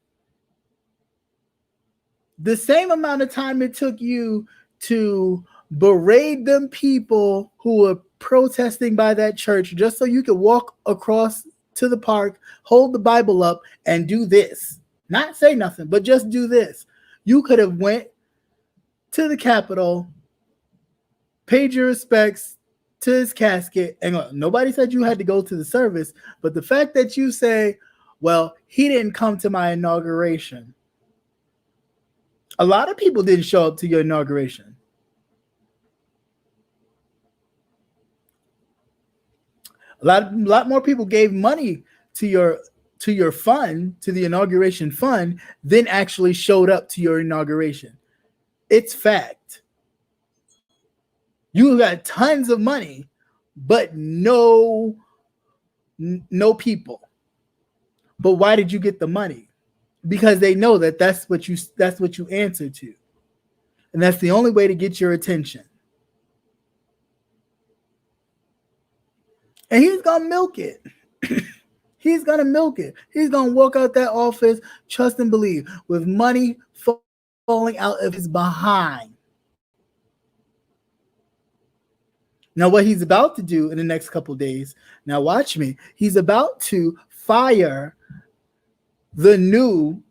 the same amount of time it took you to berate them people who were protesting by that church just so you could walk across to the park, hold the Bible up, and do this. Not say nothing, but just do this. You could have went to the Capitol, paid your respects to his casket, and nobody said you had to go to the service, but the fact that you say, well, he didn't come to my inauguration. A lot of people didn't show up to your inauguration. A lot more people gave money to your fund, to the inauguration fund, than actually showed up to your inauguration. It's fact. You got tons of money, but no people. But why did you get the money? Because they know that that's what you answer to. And that's the only way to get your attention. And he's going to milk it. He's going to milk it. He's going to walk out that office, trust and believe, with money falling out of his behind. Now, what he's about to do in the next couple of days, now watch me, he's about to fire the new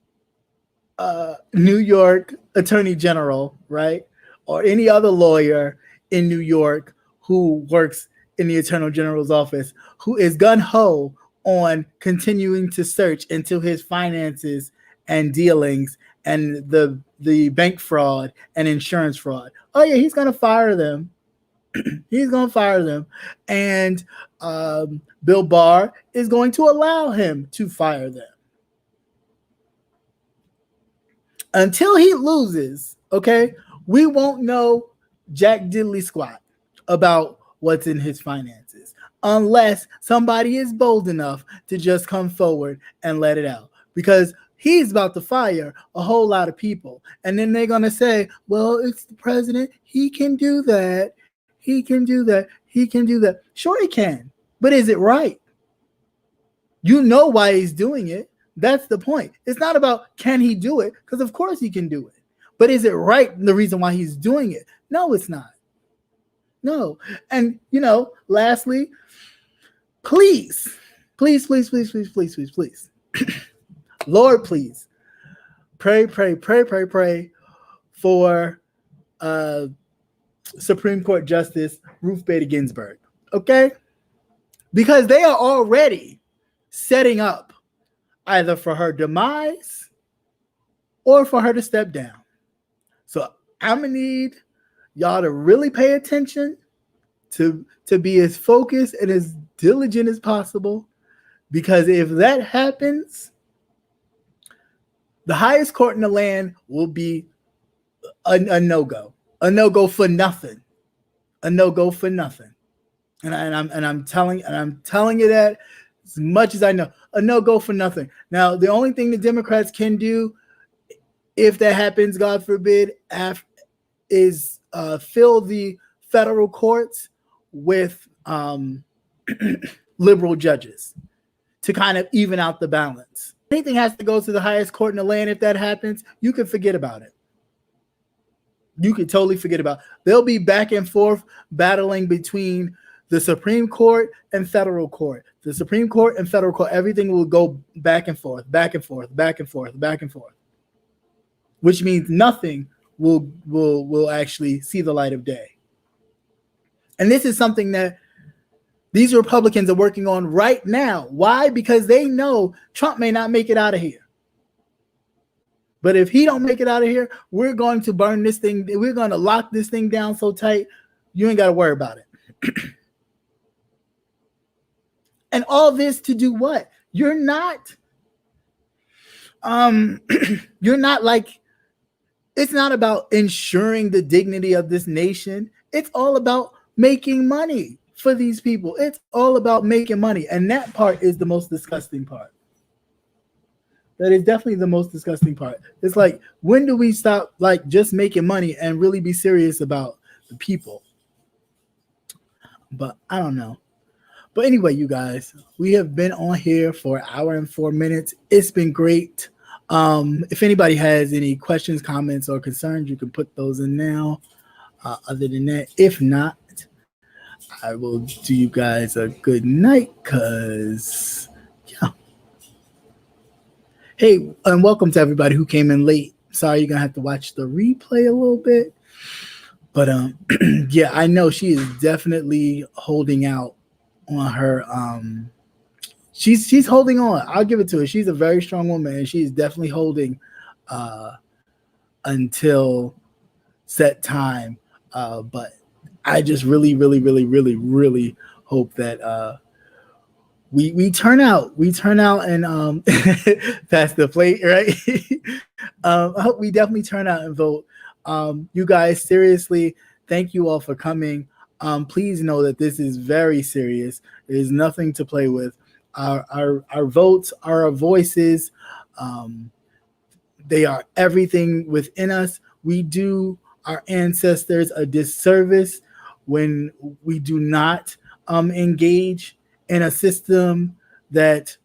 New York Attorney General, right? Or any other lawyer in New York who works in the Attorney General's office, who is gun-ho on continuing to search into his finances and dealings and the bank fraud and insurance fraud. Oh yeah, he's going to fire them. He's going to fire them. And Bill Barr is going to allow him to fire them. Until he loses, okay, we won't know jack diddly squat about what's in his finances unless somebody is bold enough to just come forward and let it out, because he's about to fire a whole lot of people. And then they're going to say, well, it's the president. He can do that. He can do that. He can do that. Sure he can. But is it right? You know why he's doing it. That's the point. It's not about can he do it, because of course he can do it. But is it right, the reason why he's doing it? No, it's not. No. And, lastly, please, Lord, please, pray for Supreme Court Justice Ruth Bader Ginsburg, okay? Because they are already setting up either for her demise or for her to step down. So I'm going to need y'all to really pay attention, to be as focused and as diligent as possible, because if that happens, the highest court in the land will be a no-go. A no-go for nothing. A no-go for nothing. And I'm telling you that as much as I know. A no-go for nothing. Now, the only thing the Democrats can do, if that happens, God forbid, is fill the federal courts with liberal judges to kind of even out the balance. Anything has to go to the highest court in the land. If that happens, you can forget about it. You could totally forget about it. They'll be back and forth battling between the Supreme Court and federal court. The Supreme Court and federal court, everything will go back and forth, which means nothing will actually see the light of day. And this is something that these Republicans are working on right now. Why? Because they know Trump may not make it out of here. But if he don't make it out of here, we're going to burn this thing. We're going to lock this thing down so tight, you ain't got to worry about it. And all this to do what? You're not like, it's not about ensuring the dignity of this nation. It's all about making money for these people. It's all about making money. And that part is the most disgusting part. That is definitely the most disgusting part. It's like, when do we stop like just making money and really be serious about the people? But I don't know. But anyway, you guys, we have been on here for an hour and 4 minutes. It's been great. If anybody has any questions, comments, or concerns, you can put those in now. Other than that, if not, I will do you guys a good night, because, yeah. Hey, and welcome to everybody who came in late. Sorry, you're going to have to watch the replay a little bit. But, yeah, I know she is definitely holding out on her. She's holding on. I'll give it to her. She's a very strong woman, and she's definitely holding until set time. But I just really hope that we turn out. We turn out and pass the plate, right? I hope we definitely turn out and vote. You guys, seriously, thank you all for coming. Please know that this is very serious. There's nothing to play with. Our votes are our voices. They are everything within us. We do our ancestors a disservice when we do not engage in a system that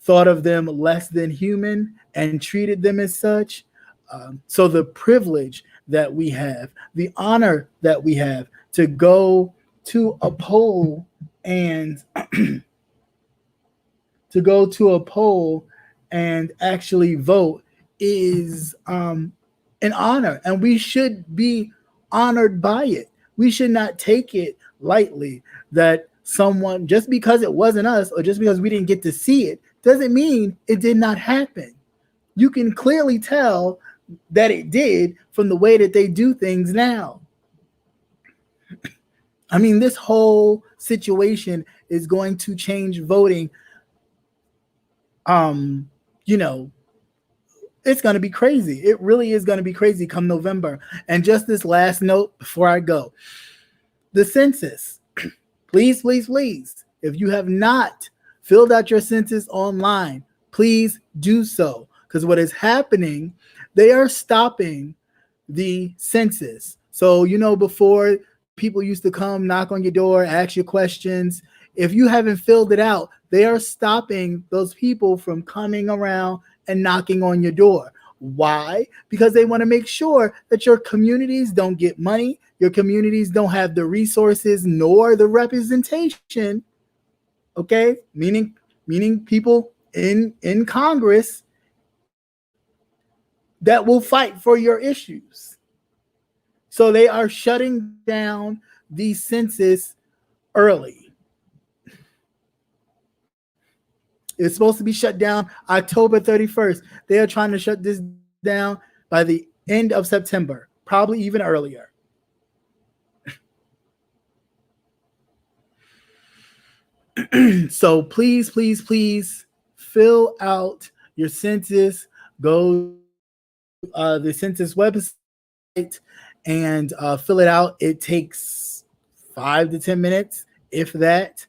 thought of them less than human and treated them as such. So the privilege that we have, the honor that we have to go to a poll and to go to a poll and actually vote is an honor, and we should be honored by it. We should not take it lightly that someone, just because it wasn't us or just because we didn't get to see it, doesn't mean it did not happen. You can clearly tell that it did from the way that they do things now. I mean, this whole situation is going to change voting. You know, it's going to be crazy. It really is going to be crazy come November. And just this last note before I go, the census, please, please, please, if you have not filled out your census online, please do so. Because what is happening, they are stopping the census. So, before people used to come knock on your door, ask you questions. If you haven't filled it out, they are stopping those people from coming around and knocking on your door. Why? Because they want to make sure that your communities don't get money, your communities don't have the resources nor the representation. Okay? Meaning people in Congress that will fight for your issues. So they are shutting down the census early. It's supposed to be shut down October 31st. They are trying to shut this down by the end of September, probably even earlier. So please, please, please fill out your census. Go to the census website and fill it out. It takes 5 to 10 minutes, if that.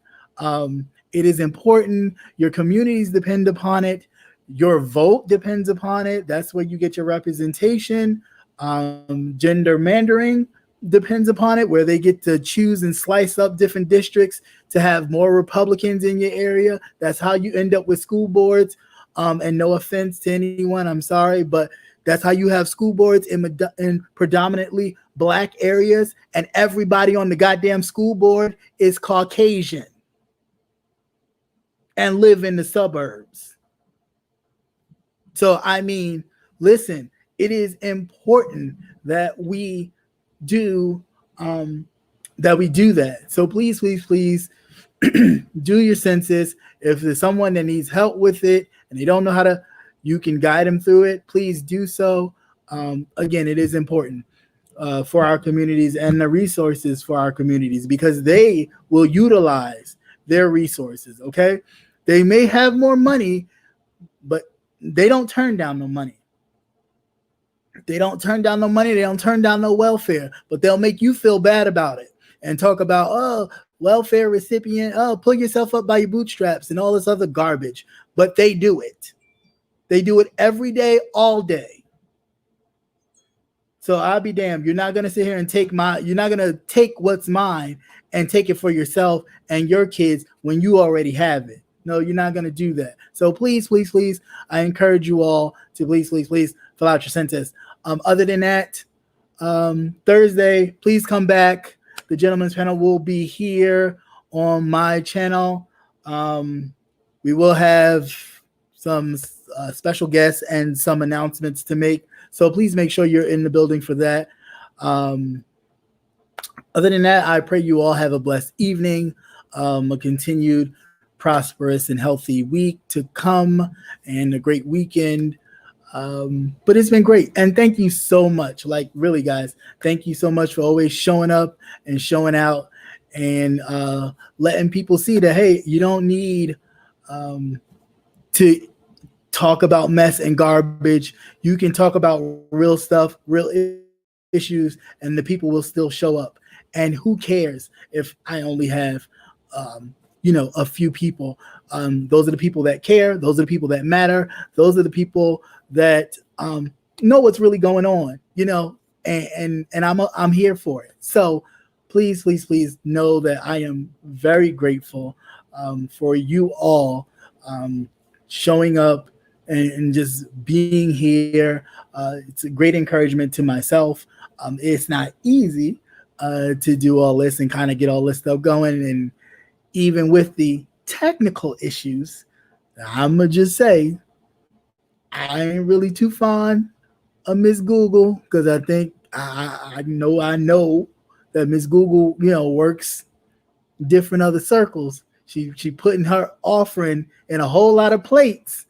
It is important. Your communities depend upon it. Your vote depends upon it. That's where you get your representation. Gerrymandering depends upon it, where they get to choose and slice up different districts to have more Republicans in your area. That's how you end up with school boards. And no offense to anyone, I'm sorry, but that's how you have school boards in predominantly Black areas, and everybody on the goddamn school board is Caucasian and live in the suburbs. So, I mean, listen, it is important that we do that. So please, please, please do your census. If there's someone that needs help with it and they don't know how to, you can guide them through it. Please do so. Again, it is important for our communities and the resources for our communities, because they will utilize their resources. Okay. They may have more money, but they don't turn down no money. They don't turn down no money. They don't turn down no welfare, but they'll make you feel bad about it and talk about, oh, welfare recipient, oh, pull yourself up by your bootstraps and all this other garbage. But they do it. They do it every day, all day. So I'll be damned. You're not going to sit here and you're not going to take what's mine and take it for yourself and your kids when you already have it. No, you're not going to do that. So please, please, please, I encourage you all to please, please, please fill out your census. Other than that, Thursday, please come back. The Gentleman's Panel will be here on my channel. We will have some special guests and some announcements to make. So please make sure you're in the building for that. Other than that, I pray you all have a blessed evening, a continued prosperous and healthy week to come, and a great weekend. But it's been great. And thank you so much. Like, really, guys, thank you so much for always showing up and showing out and letting people see that, hey, you don't need to talk about mess and garbage. You can talk about real stuff, real issues, and the people will still show up. And who cares if I only have, a few people? Those are the people that care. Those are the people that matter. Those are the people that know what's really going on, and I'm here for it. So please, please, please know that I am very grateful for you all showing up and just being here. It's a great encouragement to myself. It's not easy, to do all this and kind of get all this stuff going. And even with the technical issues, I'm gonna just say I ain't really too fond of Miss Google, because I think I know that Miss Google, works different other circles. She putting her offering in a whole lot of plates.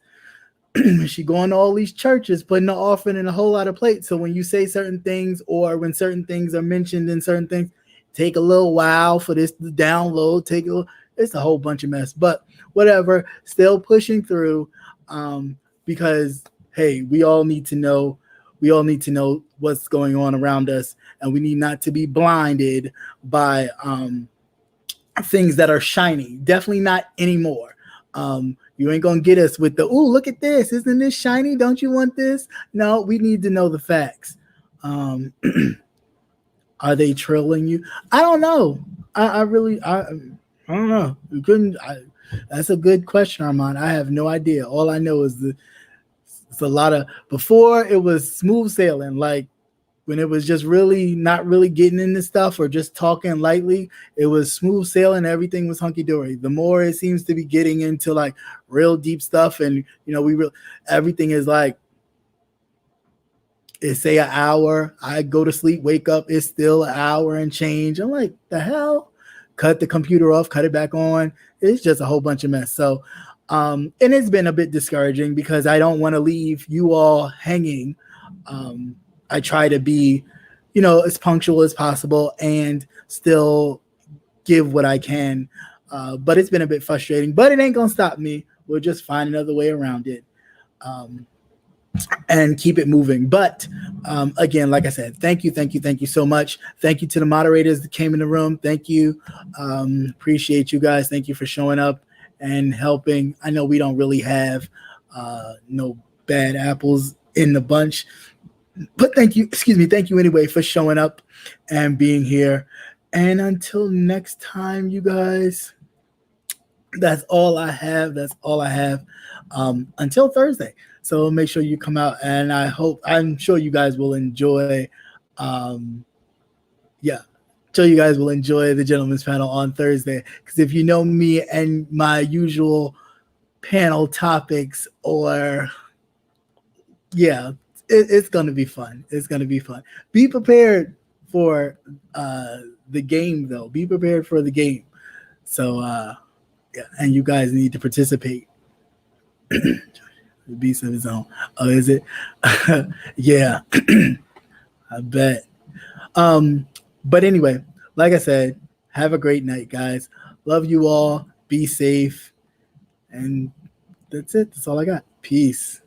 She going to all these churches, putting the offering in a whole lot of plates. So when you say certain things, or when certain things are mentioned in certain things, take a little while for this to download. It's a whole bunch of mess, but whatever. Still pushing through, because hey, we all need to know. We all need to know what's going on around us, and we need not to be blinded by things that are shiny. Definitely not anymore. You ain't gonna get us with the, "Ooh, look at this! Isn't this shiny? Don't you want this?" No, we need to know the facts. Are they trolling you? I don't know. I really don't know. You couldn't. That's a good question, Armand. I have no idea. All I know is it's a lot of. Before it was smooth sailing, like when it was just really not really getting into stuff or just talking lightly, it was smooth sailing. Everything was hunky dory. The more it seems to be getting into like real deep stuff, and everything is like, it's say an hour. I go to sleep, wake up, it's still an hour and change. I'm like, the hell? Cut the computer off, cut it back on. It's just a whole bunch of mess. So, and it's been a bit discouraging because I don't want to leave you all hanging. I try to be, as punctual as possible and still give what I can. But it's been a bit frustrating, but it ain't going to stop me. We'll just find another way around it and keep it moving. But again, like I said, thank you so much. Thank you to the moderators that came in the room. Thank you. Appreciate you guys. Thank you for showing up and helping. I know we don't really have no bad apples in the bunch. But thank you anyway for showing up and being here. And until next time, you guys, that's all I have. Until Thursday. So make sure you come out, and I'm sure you guys will enjoy. Sure you guys will enjoy the gentleman's panel on Thursday. Because if you know me and my usual panel topics, it's going to be fun. It's going to be fun. Be prepared for the game, though. Be prepared for the game. So, and you guys need to participate. The beast of his own. Oh, is it? Yeah, I bet. But anyway, like I said, have a great night, guys. Love you all. Be safe. And that's it. That's all I got. Peace.